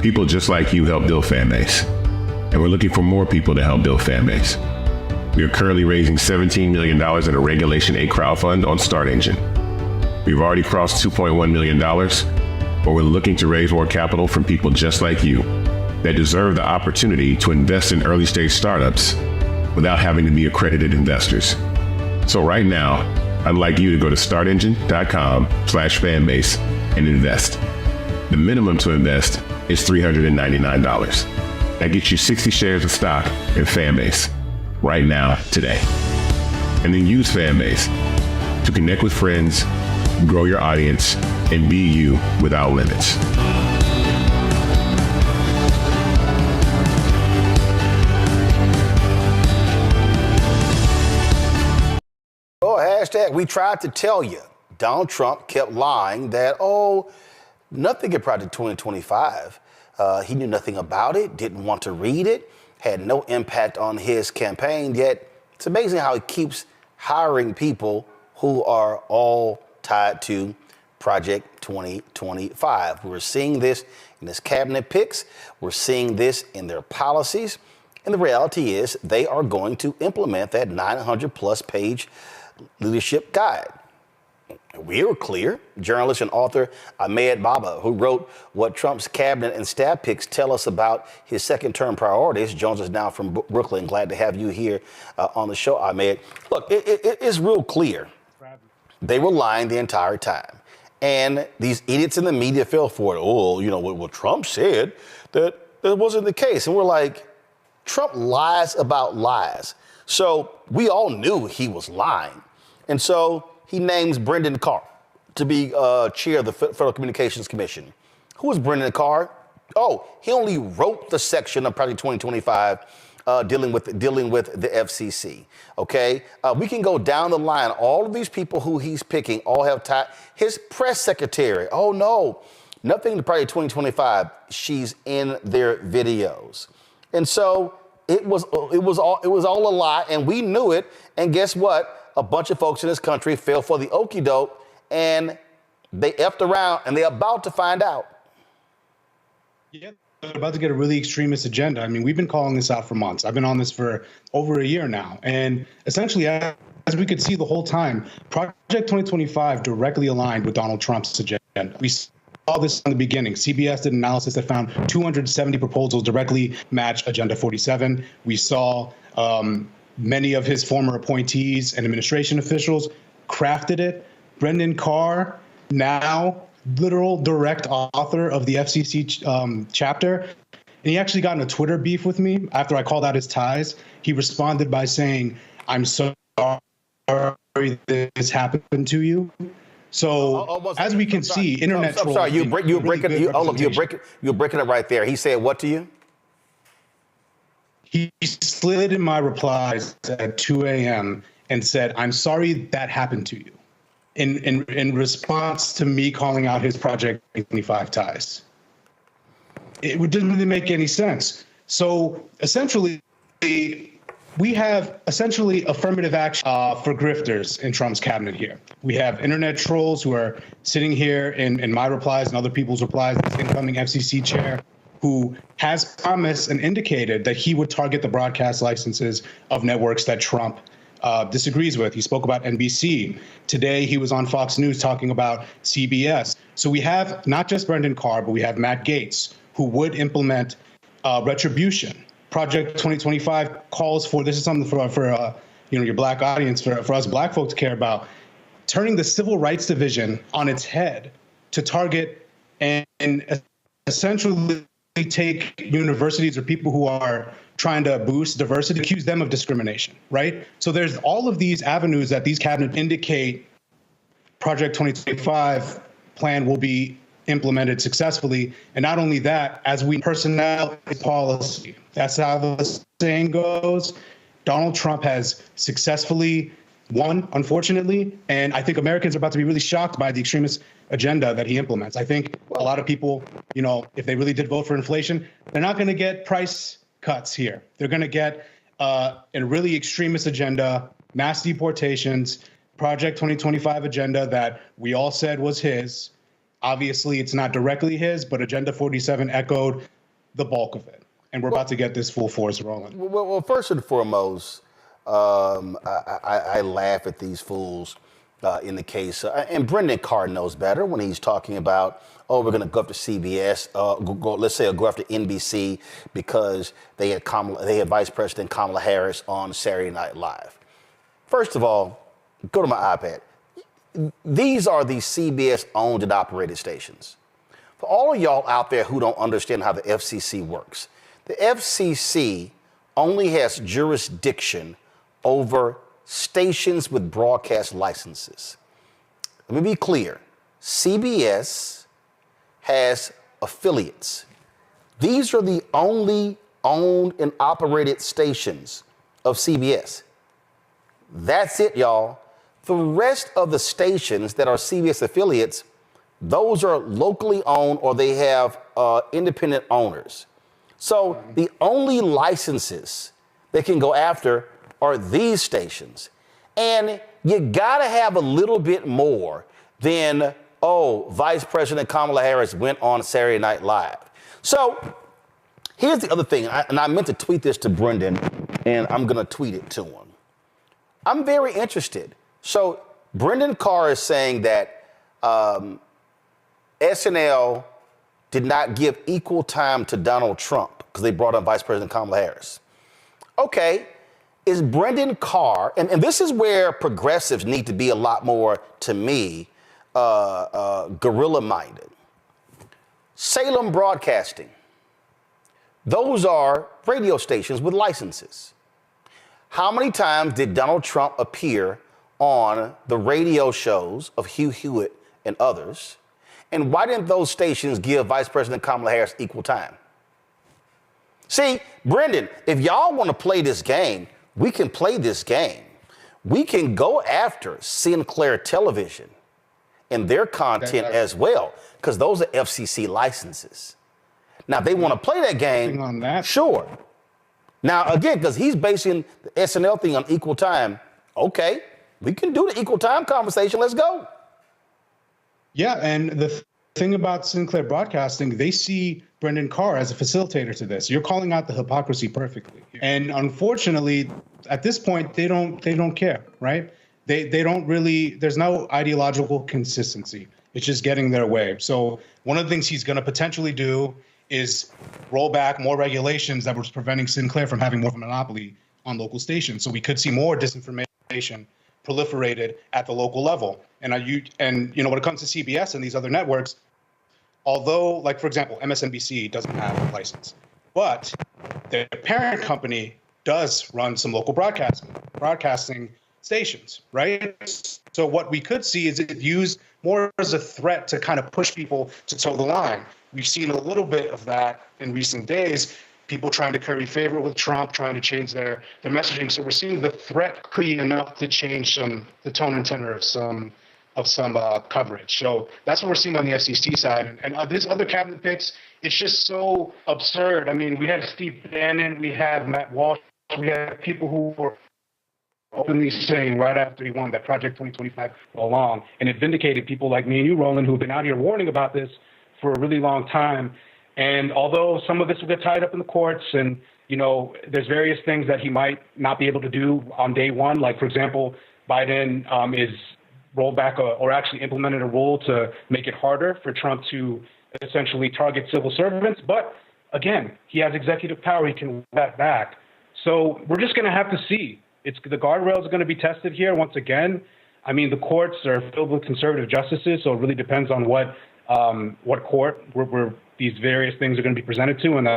People just like you help build Fanbase, and we're looking for more people to help build Fanbase. We are currently raising $17 million in a Regulation A crowdfund on StartEngine. We've already crossed $2.1 million, but we're looking to raise more capital from people just like you that deserve the opportunity to invest in early stage startups without having to be accredited investors. So right now, I'd like you to go to startengine.com/fanbase and invest. The minimum to invest is $399. That gets you 60 shares of stock in Fanbase right now, today. And then use Fanbase to connect with friends, grow your audience, and be you without limits. Hashtag, we tried to tell you. Donald Trump kept lying that, nothing get brought to 2025. He knew nothing about it, didn't want to read it, had no impact on his campaign, yet it's amazing how he keeps hiring people who are all tied to Project 2025. We're seeing this in this cabinet picks. We're seeing this in their policies. And the reality is they are going to implement that 900 plus page leadership guide. We were clear. Journalist and author Ahmed Baba, who wrote what Trump's cabinet and staff picks tell us about his second term priorities, joins us now from Brooklyn. Glad to have you here on the show, Ahmed. Look, it's real clear. They were lying the entire time. And these idiots in the media fell for it. Oh, you know, well, Trump said that wasn't the case. And we're like, Trump lies about lies. So we all knew he was lying. And so he names Brendan Carr to be chair of the Federal Communications Commission. Who is Brendan Carr? Oh, he only wrote the section of Project 2025 dealing with the FCC. Okay, we can go down the line. All of these people who he's picking all have tied. His press secretary. Oh no, nothing to Project 2025. She's in their videos, and so it was all a lie, and we knew it. And guess what? A bunch of folks in this country fell for the okie doke, and they effed around, and they're about to find out. Yeah, they're about to get a really extremist agenda. I mean, we've been calling this out for months. I've been on this for over a year now. And essentially, as we could see the whole time, Project 2025 directly aligned with Donald Trump's agenda. We saw this from the beginning. CBS did an analysis that found 270 proposals directly match Agenda 47. We saw many of his former appointees and administration officials crafted it. Brendan Carr, now literal direct author of the FCC chapter. And he actually got in a Twitter beef with me after I called out his ties. He responded by saying, "I'm so sorry this happened to you." So as we can see, internet trolls. I'm sorry, you're breaking it right there. He said what to you? He slid in my replies at 2 a.m. and said, "I'm sorry that happened to you," in response to me calling out his Project 25 ties. It didn't really make any sense. So essentially, we have essentially affirmative action for grifters in Trump's cabinet here. We have internet trolls who are sitting here in my replies and other people's replies, this incoming FCC chair, who has promised and indicated that he would target the broadcast licenses of networks that Trump disagrees with. He spoke about NBC. Today, he was on Fox News talking about CBS. So we have not just Brendan Carr, but we have Matt Gaetz, who would implement retribution. Project 2025 calls for, this is something for your black audience, for us black folks to care about, turning the Civil Rights Division on its head to target and essentially take universities or people who are trying to boost diversity, accuse them of discrimination, right? So there's all of these avenues that these cabinets indicate Project 2025 plan will be implemented successfully. And not only that, as we personnel policy, that's how the saying goes. Donald Trump has successfully won, unfortunately, and I think Americans are about to be really shocked by the extremist agenda that he implements. I think a lot of people, if they really did vote for inflation, they're not going to get price cuts here. They're going to get a really extremist agenda, mass deportations, Project 2025 agenda that we all said was his. Obviously, it's not directly his, but Agenda 47 echoed the bulk of it. And we're about to get this full force rolling. Well, first and foremost, I laugh at these fools in the case. And Brendan Carr knows better when he's talking about, we're going to go after CBS, let's say go after NBC because they had Vice President Kamala Harris on Saturday Night Live. First of all, go to my iPad. These are the CBS owned and operated stations. For all of y'all out there who don't understand how the FCC works, the FCC only has jurisdiction over stations with broadcast licenses. Let me be clear. CBS has affiliates. These are the only owned and operated stations of CBS. That's it, y'all. The rest of the stations that are CBS affiliates, those are locally owned or they have independent owners. So the only licenses they can go after are these stations. And you got to have a little bit more than, oh, Vice President Kamala Harris went on Saturday Night Live. So here's the other thing, and I meant to tweet this to Brendan, and I'm going to tweet it to him. I'm very interested. So Brendan Carr is saying that SNL did not give equal time to Donald Trump because they brought on Vice President Kamala Harris. Okay, is Brendan Carr, and this is where progressives need to be a lot more, to me, guerrilla-minded. Salem Broadcasting. Those are radio stations with licenses. How many times did Donald Trump appear on the radio shows of Hugh Hewitt and others? And why didn't those stations give Vice President Kamala Harris equal time? See, Brendan, if y'all want to play this game, we can play this game. We can go after Sinclair Television and their content as well, because those are FCC licenses. Now, if they want to play that game, on that. Sure. Now, again, because he's basing the SNL thing on equal time, okay, we can do the equal time conversation. Let's go. Yeah, and the thing about Sinclair Broadcasting, they see Brendan Carr as a facilitator to this. You're calling out the hypocrisy perfectly. And unfortunately, at this point, they don't care, right? They don't really, there's no ideological consistency. It's just getting their way. So one of the things he's going to potentially do is roll back more regulations that was preventing Sinclair from having more of a monopoly on local stations. So we could see more disinformation proliferated at the local level. And when it comes to CBS and these other networks, although, like, for example, MSNBC doesn't have a license, but their parent company does run some local broadcasting stations, right? So what we could see is it used more as a threat to kind of push people to toe the line. We've seen a little bit of that in recent days, people trying to curry favor with Trump, trying to change their messaging. So we're seeing the threat be enough to change the tone and tenor of some coverage. So that's what we're seeing on the FCC side. And these other cabinet picks, it's just so absurd. I mean, we had Steve Bannon, we had Matt Walsh, we had people who were openly saying right after he won that Project 2025 along, and it vindicated people like me and you, Roland, who've been out here warning about this for a really long time. And although some of this will get tied up in the courts, and there's various things that he might not be able to do on day one, like, for example, Biden is rolled back or actually implemented a rule to make it harder for Trump to essentially target civil servants. But again, he has executive power. He can roll that back. So we're just going to have to see. The guardrails are going to be tested here once again. I mean, the courts are filled with conservative justices, so it really depends on what court where these various things are going to be presented to, and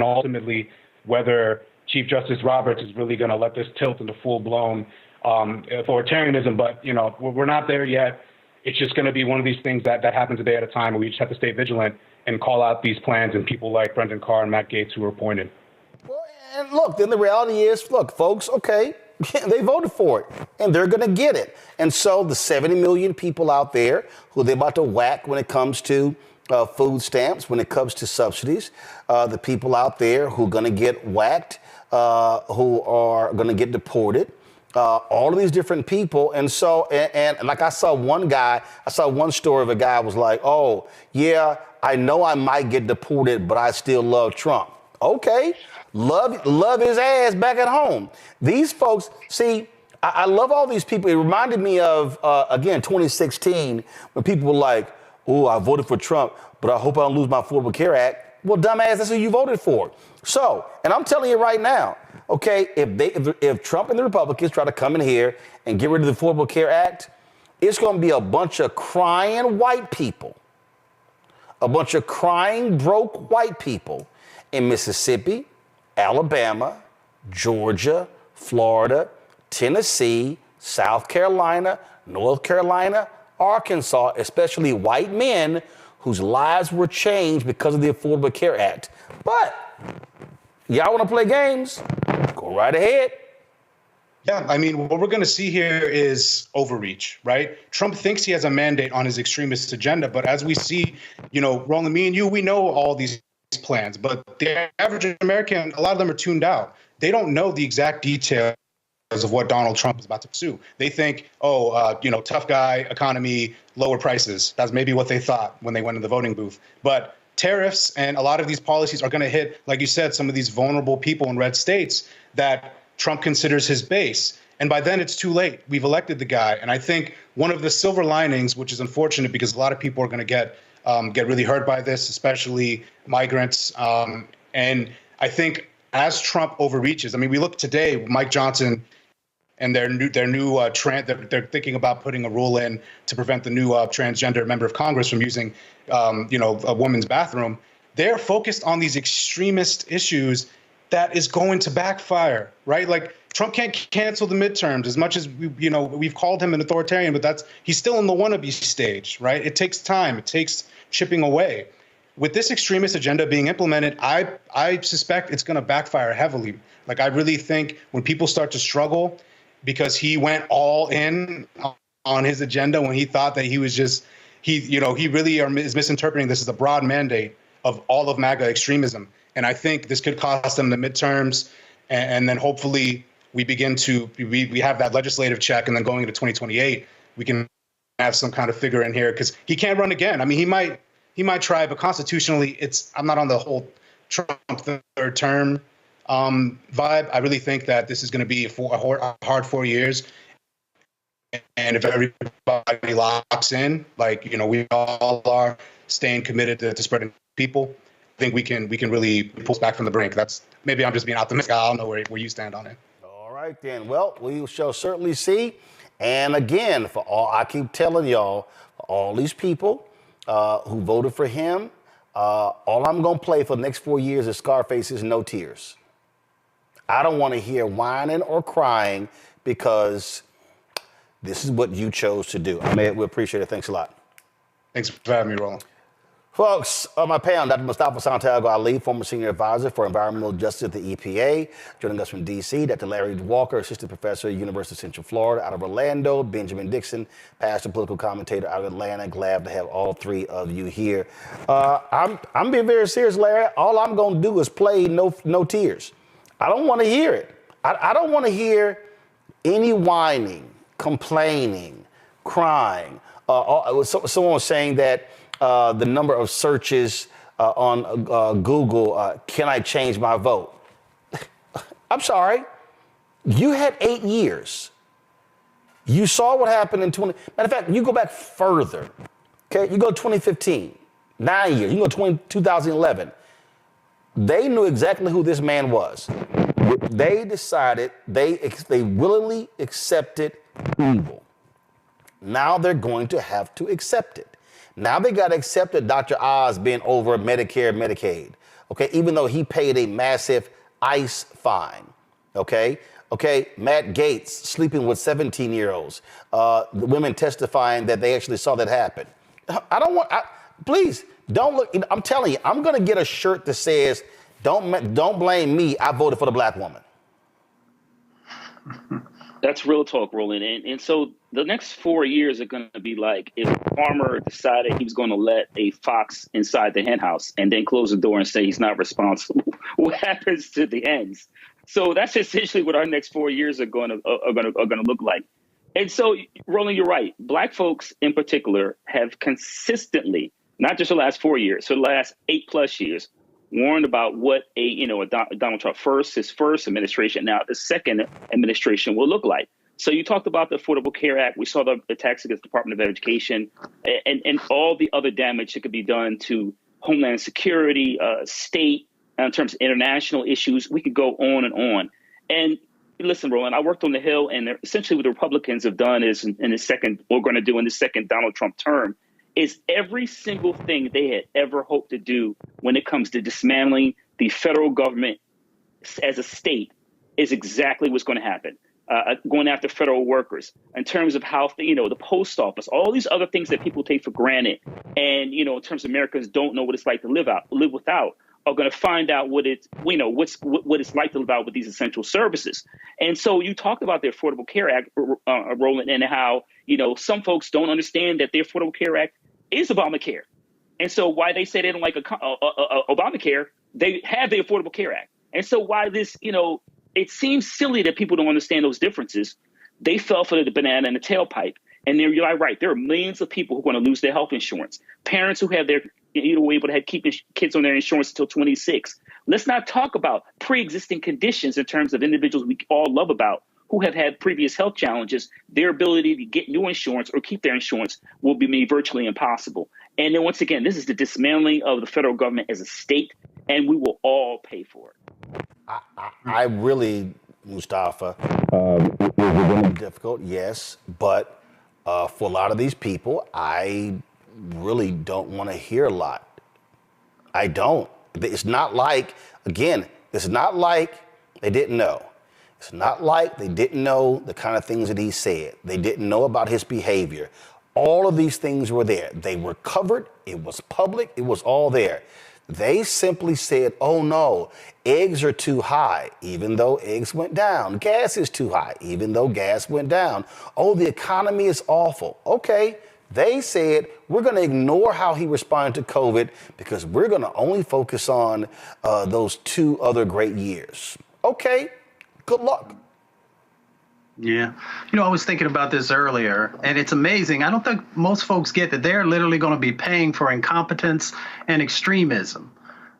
ultimately whether Chief Justice Roberts is really going to let this tilt into full-blown authoritarianism. But we're not there yet. It's just going to be one of these things that happens a day at a time, and we just have to stay vigilant and call out these plans and people like Brendan Carr and Matt Gaetz who are appointed. Well, and look, then the reality is, look, folks, okay, they voted for it, and they're going to get it. And so the 70 million people out there who they're about to whack when it comes to food stamps, when it comes to subsidies, the people out there who are going to get whacked, who are going to get deported, all of these different people. And so, and like I saw one story of a guy was like, oh, yeah, I know I might get deported, but I still love Trump. Okay. Love his ass back at home. These folks, see, I love all these people. It reminded me of, again, 2016, when people were like, oh, I voted for Trump, but I hope I don't lose my Affordable Care Act. Well, dumbass, that's who you voted for. So, and I'm telling you right now, okay, if Trump and the Republicans try to come in here and get rid of the Affordable Care Act, it's going to be a bunch of crying white people, a bunch of crying broke white people in Mississippi, Alabama, Georgia, Florida, Tennessee, South Carolina, North Carolina, Arkansas, especially white men whose lives were changed because of the Affordable Care Act. But y'all want to play games? Go right ahead. Yeah, I mean, what we're going to see here is overreach, right? Trump thinks he has a mandate on his extremist agenda, but as we see, Roland, me and you, we know all these plans, but the average American, a lot of them are tuned out. They don't know the exact details of what Donald Trump is about to pursue. They think, tough guy, economy, lower prices. That's maybe what they thought when they went in the voting booth. But tariffs and a lot of these policies are going to hit, like you said, some of these vulnerable people in red states that Trump considers his base. And by then it's too late. We've elected the guy. And I think one of the silver linings, which is unfortunate because a lot of people are going to get really hurt by this, especially migrants. And I think as Trump overreaches, I mean, we look today, Mike Johnson and their new they're thinking about putting a rule in to prevent the new transgender member of Congress from using, a woman's bathroom. They're focused on these extremist issues that is going to backfire, right? Like Trump can't cancel the midterms as much as we've called him an authoritarian, but he's still in the wannabe stage, right? It takes time. It takes chipping away. With this extremist agenda being implemented, I suspect it's going to backfire heavily. Like I really think when people start to struggle because he went all in on his agenda when he thought that he was he really is misinterpreting this as a broad mandate of all of MAGA extremism. And I think this could cost them the midterms. And then hopefully we have that legislative check. And then going into 2028, we can have some kind of figure in here because he can't run again. I mean, he might try, but constitutionally, I'm not on the whole Trump third term vibe. I really think that this is going to be a hard 4 years. And if everybody locks in, we all are staying committed to spreading people, I think we can really pull back from the brink. Maybe I'm just being optimistic. I don't know where you stand on it. All right, then. Well, we shall certainly see. And again, I keep telling y'all, for all these people who voted for him, all I'm going to play for the next 4 years is Scarface's No Tears. I don't want to hear whining or crying because this is what you chose to do. We appreciate it. Thanks a lot. Thanks for having me, Roland. Folks, on my panel, Dr. Mustafa Santiago Ali, former senior advisor for environmental justice at the EPA. Joining us from D.C., Dr. Larry Walker, assistant professor at University of Central Florida out of Orlando. Benjamin Dixon, pastor, political commentator out of Atlanta. Glad to have all three of you here. I'm being very serious, Larry. All I'm going to do is play No Tears. I don't want to hear it. I don't want to hear any whining, complaining, crying. Someone was saying that the number of searches on Google, can I change my vote? I'm sorry. You had 8 years. You saw what happened in matter of fact, you go back further. Okay, you go to 2015, 9 years. You go to 2011. They knew exactly who this man was. They decided, they willingly accepted evil. Now they're going to have to accept it. Now they got to accept that Dr. Oz being over Medicare, Medicaid, okay, even though he paid a massive ICE fine, okay? Matt Gaetz sleeping with 17-year-olds, the women testifying that they actually saw that happen. Please, don't look, I'm telling you, I'm going to get a shirt that says, don't blame me, I voted for the black woman. That's real talk, Roland. And so the next 4 years are going to be like if a farmer decided he was going to let a fox inside the hen house and then close the door and say he's not responsible. What happens to the hens? So that's essentially what our next 4 years are going to look like. And so, Roland, you're right. Black folks in particular have consistently, not just the last 4 years, so the last 8+ years, warned about what Donald Trump his first administration, now the second administration will look like. So you talked about the Affordable Care Act. We saw the attacks against the Department of Education and all the other damage that could be done to Homeland Security, state, in terms of international issues. We could go on and on. And listen, Roland, I worked on the Hill, and essentially what the Republicans have done is in the second Donald Trump term, is every single thing they had ever hoped to do when it comes to dismantling the federal government as a state is exactly what's going to happen. Going after federal workers in terms of how, the post office, all these other things that people take for granted. And, in terms of Americans don't know what it's like to live without, are going to find out what it's like to live out with these essential services. And so you talked about the Affordable Care Act, Roland, and how, some folks don't understand that the Affordable Care Act is Obamacare. And so why they say they don't like Obamacare, they have the Affordable Care Act. And so why this, it seems silly that people don't understand those differences. They fell for the banana in the tailpipe. And you're right. There are millions of people who are going to lose their health insurance. Parents who have their, were able to keep kids on their insurance until 26. Let's not talk about pre-existing conditions in terms of individuals we all love about who have had previous health challenges. Their ability to get new insurance or keep their insurance will be made virtually impossible. And then once again, this is the dismantling of the federal government as a state, and we will all pay for it. I really, Mustafa, it was really difficult, yes, but for a lot of these people, I really don't want to hear a lot. I don't. It's not like, again, it's not like they didn't know. It's not like they didn't know the kind of things that he said. They didn't know about his behavior. All of these things were there. They were covered. It was public. It was all there. They simply said, oh no, eggs are too high, even though eggs went down. Gas is too high, even though gas went down. Oh, the economy is awful. Okay, they said, we're going to ignore how he responded to COVID because we're going to only focus on those 2 other great years. Okay, good luck. Yeah. I was thinking about this earlier, and it's amazing. I don't think most folks get that they're literally going to be paying for incompetence and extremism.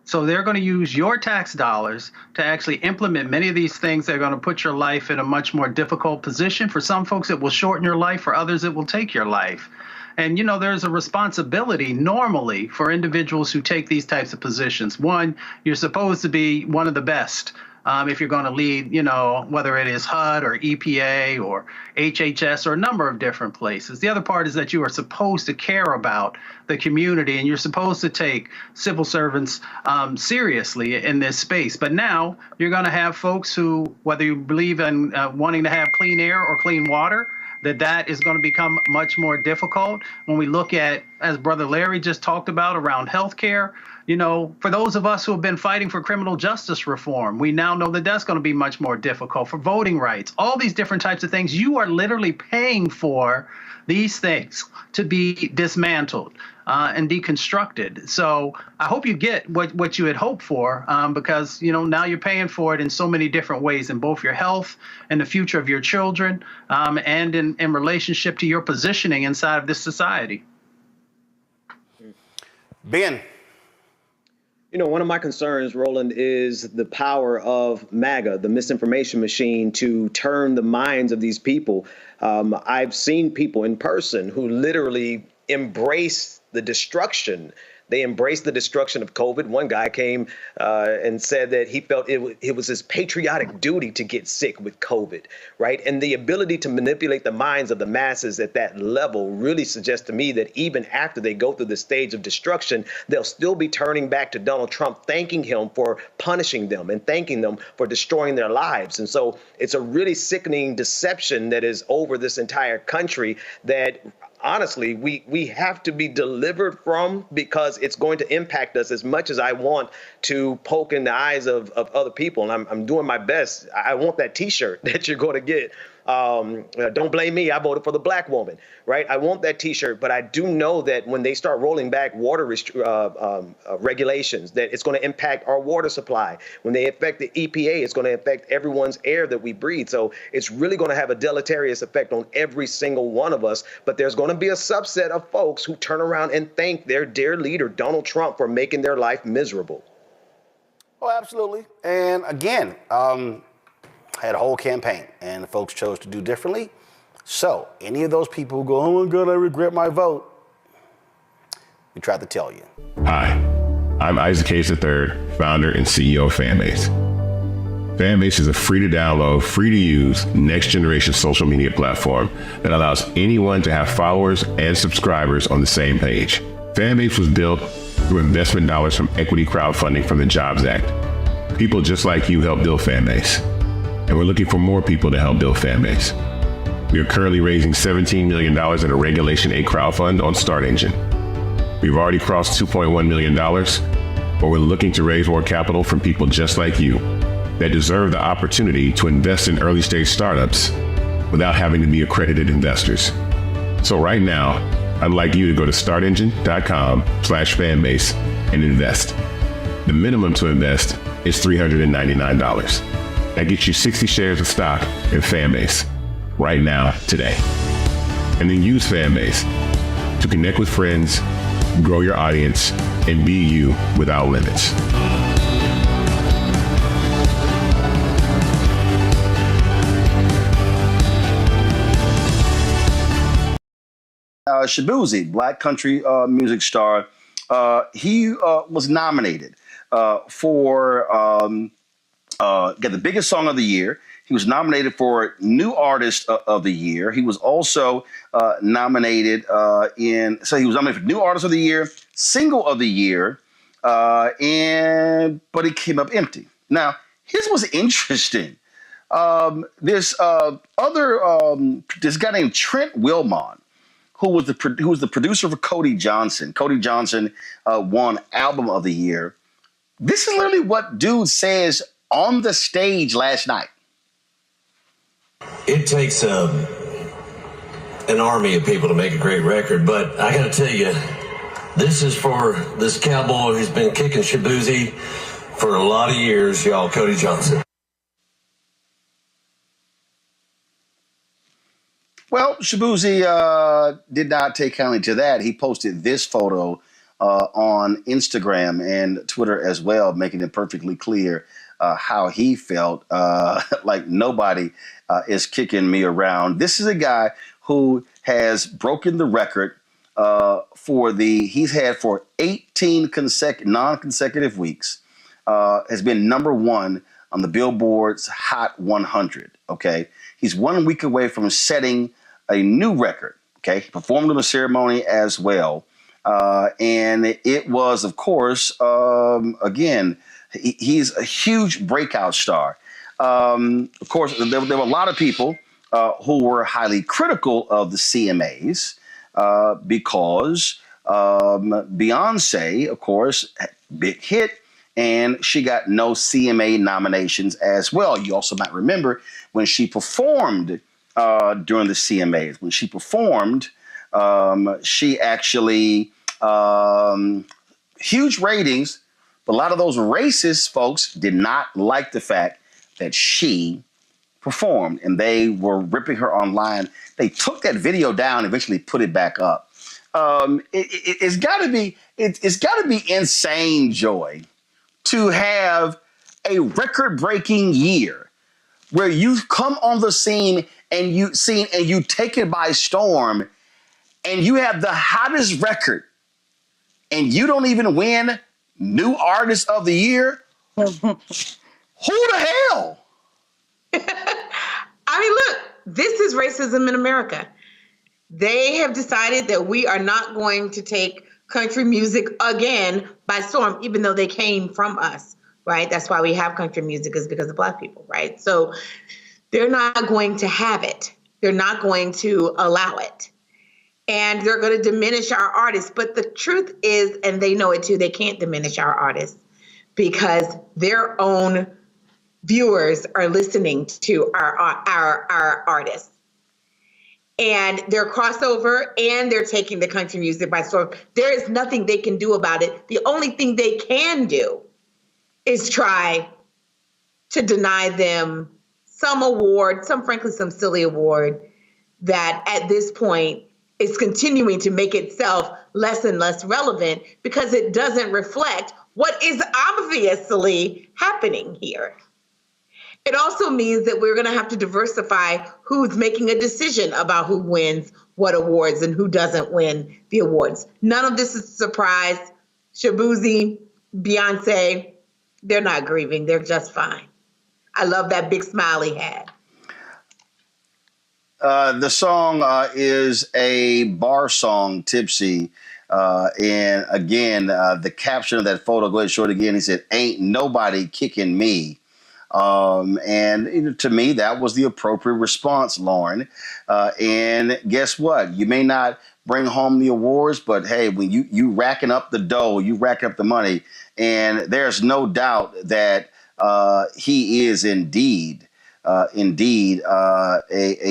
So they're going to use your tax dollars to actually implement many of these things that are going to put your life in a much more difficult position. For some folks, it will shorten your life. For others, it will take your life. And, there's a responsibility normally for individuals who take these types of positions. One, you're supposed to be one of the best. If you're going to lead, whether it is HUD or EPA or HHS or a number of different places. The other part is that you are supposed to care about the community and you're supposed to take civil servants seriously in this space. But now you're going to have folks who, whether you believe in wanting to have clean air or clean water, that is going to become much more difficult. When we look at, as Brother Larry just talked about, around healthcare, for those of us who have been fighting for criminal justice reform, we now know that that's going to be much more difficult. For voting rights, all these different types of things, you are literally paying for these things to be dismantled and deconstructed. So I hope you get what you had hoped for, because now you're paying for it in so many different ways, in both your health and the future of your children, and in relationship to your positioning inside of this society. Ben. One of my concerns, Roland, is the power of MAGA, the misinformation machine, to turn the minds of these people. I've seen people in person who literally embrace the destruction. They embraced the destruction of COVID. One guy came and said that he felt it was his patriotic duty to get sick with COVID, right? And the ability to manipulate the minds of the masses at that level really suggests to me that even after they go through the stage of destruction, they'll still be turning back to Donald Trump, thanking him for punishing them and thanking them for destroying their lives. And so it's a really sickening deception that is over this entire country that honestly, we have to be delivered from, because it's going to impact us as much as I want to poke in the eyes of other people. And I'm doing my best. I want that T-shirt that you're going to get. Don't blame me. I voted for the black woman, right? I want that T-shirt, but I do know that when they start rolling back water regulations, that it's going to impact our water supply. When they affect the EPA, it's going to affect everyone's air that we breathe. So it's really going to have a deleterious effect on every single one of us. But there's going to be a subset of folks who turn around and thank their dear leader, Donald Trump, for making their life miserable. Oh, absolutely. And again, had a whole campaign, and the folks chose to do differently. So any of those people who go, oh my God, I regret my vote, we tried to tell you. Hi, I'm Isaac Hayes III, founder and CEO of Fanbase. Fanbase is a free to download, free to use, next generation social media platform that allows anyone to have followers and subscribers on the same page. Fanbase was built through investment dollars from equity crowdfunding from the Jobs Act. People just like you helped build Fanbase. And we're looking for more people to help build Fanbase. We are currently raising $17 million in a Regulation A crowdfund on StartEngine. We've already crossed $2.1 million, but we're looking to raise more capital from people just like you that deserve the opportunity to invest in early stage startups without having to be accredited investors. So right now, I'd like you to go to startengine.com/fanbase and invest. The minimum to invest is $399. That gets you 60 shares of stock in Fanbase right now, today. And then use Fanbase to connect with friends, grow your audience, and be you without limits. Shaboozey, black country music star, he was nominated for got the biggest song of the year. He was nominated for New Artist of the Year. He was also nominated so he was nominated for New Artist of the Year, Single of the Year, but he came up empty. Now, here's what's interesting. This guy named Trent Wilmot, who was the producer for Cody Johnson. Cody Johnson won Album of the Year. This is literally what dude says on the stage last night. It takes an army of people to make a great record, but I got to tell you, this is for this cowboy who's been kicking Shaboozey for a lot of years, y'all, Cody Johnson. Well, Shaboozey did not take kindly to that. He posted this photo on Instagram and Twitter as well, making it perfectly clear how he felt, like nobody is kicking me around. This is a guy who has broken the record he's had for 18 non-consecutive weeks, has been #1 on the Billboard's Hot 100, okay? He's 1 week away from setting a new record, okay? He performed in the ceremony as well. And it was, of course, again, he's a huge breakout star. Of course, there were a lot of people who were highly critical of the CMAs because Beyonce, of course, big hit, and she got no CMA nominations as well. You also might remember when she performed during the CMAs. When she performed, she actually, huge ratings, but a lot of those racist folks did not like the fact that she performed, and they were ripping her online. They took that video down and eventually put it back up. It's got to be insane, Joy, to have a record-breaking year where you come on the scene and you take it by storm, and you have the hottest record, and you don't even win New Artist of the Year. Who the hell? I mean, look, this is racism in America. They have decided that we are not going to take country music again by storm, even though they came from us, right? That's why we have country music, is because of Black people, right? So they're not going to have it. They're not going to allow it. And they're going to diminish our artists. But the truth is, and they know it too, they can't diminish our artists because their own viewers are listening to our artists. And they're crossover, and they're taking the country music by storm. There is nothing they can do about it. The only thing they can do is try to deny them some award, frankly, some silly award that at this point is continuing to make itself less and less relevant because it doesn't reflect what is obviously happening here. It also means that we're going to have to diversify who's making a decision about who wins what awards and who doesn't win the awards. None of this is a surprise. Shaboozey, Beyonce, they're not grieving. They're just fine. I love that big smile he had. The song is a bar song, Tipsy. And again, the caption of that photo, go ahead and show it again. He said, "Ain't nobody kicking me." And to me, that was the appropriate response, Lauren. And guess what? You may not bring home the awards, but hey, when you racking up the dough, you racking up the money, and there's no doubt that he is indeed a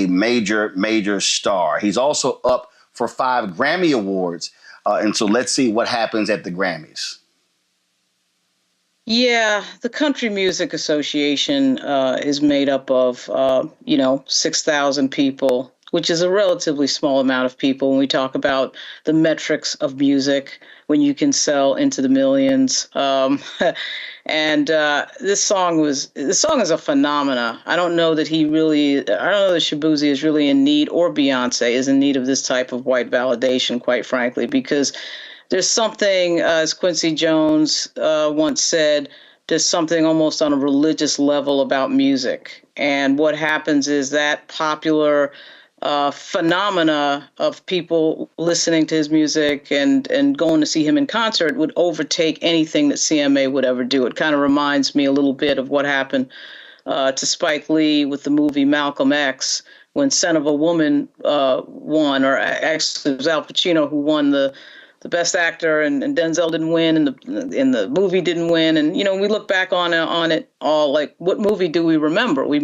major star. He's also up for 5 Grammy Awards. And so let's see what happens at the Grammys. Yeah, the Country Music Association is made up of, 6,000 people, which is a relatively small amount of people when we talk about the metrics of music, when you can sell into the millions. And this song is a phenomena. I don't know that Shaboozey is really in need, or Beyonce is in need of this type of white validation, quite frankly, because there's something, as Quincy Jones once said, there's something almost on a religious level about music. And what happens is that popular phenomena of people listening to his music and going to see him in concert would overtake anything that CMA would ever do. It kind of reminds me a little bit of what happened to Spike Lee with the movie Malcolm X, when Son of a Woman won, or actually it was Al Pacino who won the best actor, and Denzel didn't win, and the movie didn't win. And, we look back on it all, like, what movie do we remember? We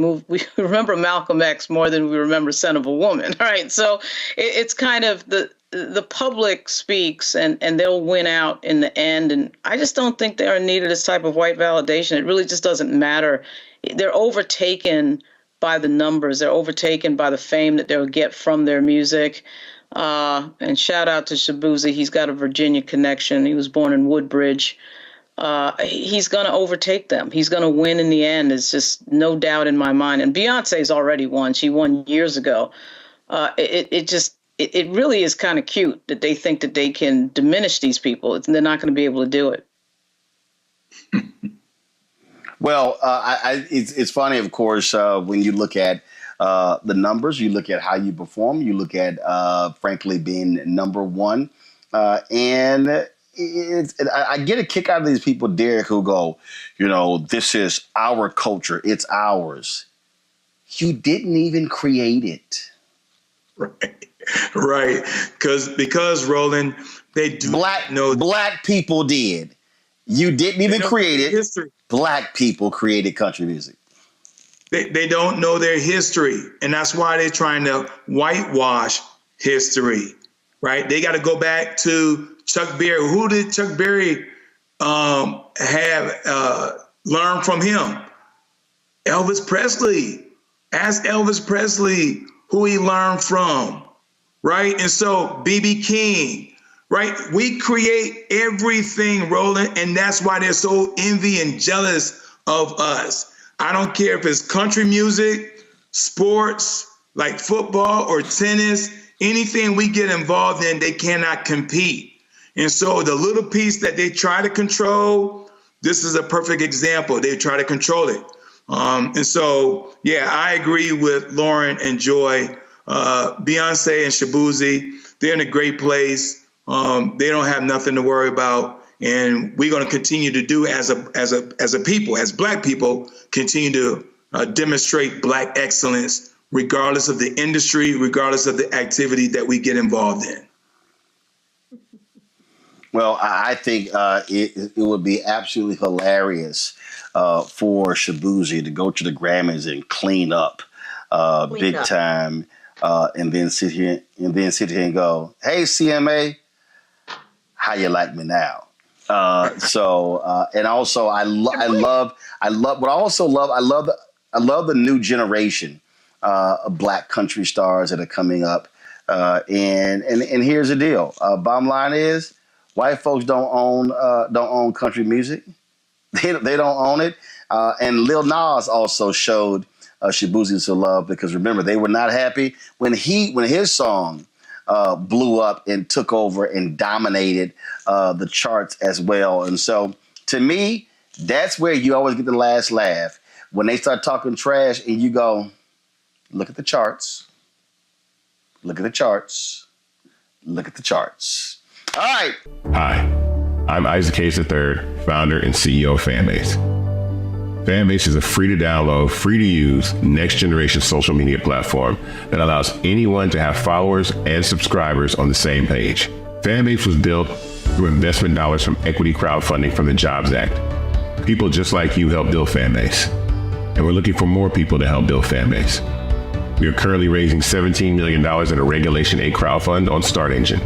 remember Malcolm X more than we remember Son of a Woman, right? So it's kind of the public speaks, and they'll win out in the end. And I just don't think they're in need of this type of white validation. It really just doesn't matter. They're overtaken by the numbers. They're overtaken by the fame that they'll get from their music. And shout out to Shaboozey. He's got a Virginia connection. He was born in Woodbridge. He's going to overtake them. He's going to win in the end. It's just no doubt in my mind. And Beyonce's already won. She won years ago. It really is kind of cute that they think that they can diminish these people. They're not going to be able to do it. Well, it's funny, of course, when you look at the numbers, you look at how you perform, you look at, frankly, being number one. And I get a kick out of these people, Derek, who go, this is our culture. It's ours. You didn't even create it. Right. Because Roland, they do Black people did. You didn't even create it. History. Black people created country music. They don't know their history, and that's why they're trying to whitewash history, right? They got to go back to Chuck Berry. Who did Chuck Berry have learn from him? Elvis Presley. Ask Elvis Presley who he learned from, right? And so B.B. King, right? We create everything, Roland, and that's why they're so envy and jealous of us. I don't care if it's country music, sports, like football or tennis, anything we get involved in, they cannot compete. And so the little piece that they try to control, this is a perfect example. They try to control it. And so, yeah, I agree with Lauren and Joy. Beyonce and Shaboozey, they're in a great place. They don't have nothing to worry about. And we're going to continue to do as a people, as Black people, continue to demonstrate Black excellence, regardless of the industry, regardless of the activity that we get involved in. Well, I think it would be absolutely hilarious for Shaboozey to go to the Grammys and clean up big time, and then sit here and go, "Hey, CMA, how you like me now?" And also I love the new generation of Black country stars that are coming up. And here's the deal. Bottom line is, white folks don't own country music. They don't own it. And Lil Nas also showed Shaboozey some love, because remember, they were not happy when his song blew up and took over and dominated the charts as well. And so, to me, that's where you always get the last laugh, when they start talking trash and you go, "Look at the charts. Look at the charts. Look at the charts." All right. Hi, I'm Isaac Hayes III, founder and CEO of Fanbase. Fanbase is a free-to-download, free-to-use, next-generation social media platform that allows anyone to have followers and subscribers on the same page. Fanbase was built through investment dollars from equity crowdfunding from the Jobs Act. People just like you help build Fanbase, and we're looking for more people to help build Fanbase. We are currently raising $17 million in a Regulation A crowdfund on StartEngine.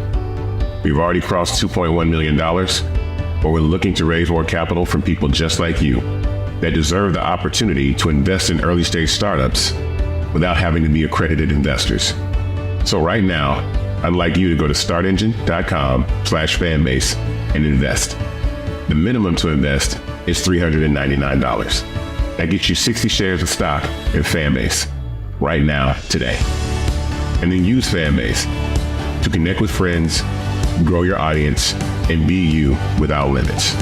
We've already crossed $2.1 million, or we're looking to raise more capital from people just like you that deserve the opportunity to invest in early stage startups without having to be accredited investors. So right now, I'd like you to go to startengine.com/fanbase and invest. The minimum to invest is $399. That gets you 60 shares of stock in Fanbase right now, today. And then use Fanbase to connect with friends, grow your audience, and be you without limits.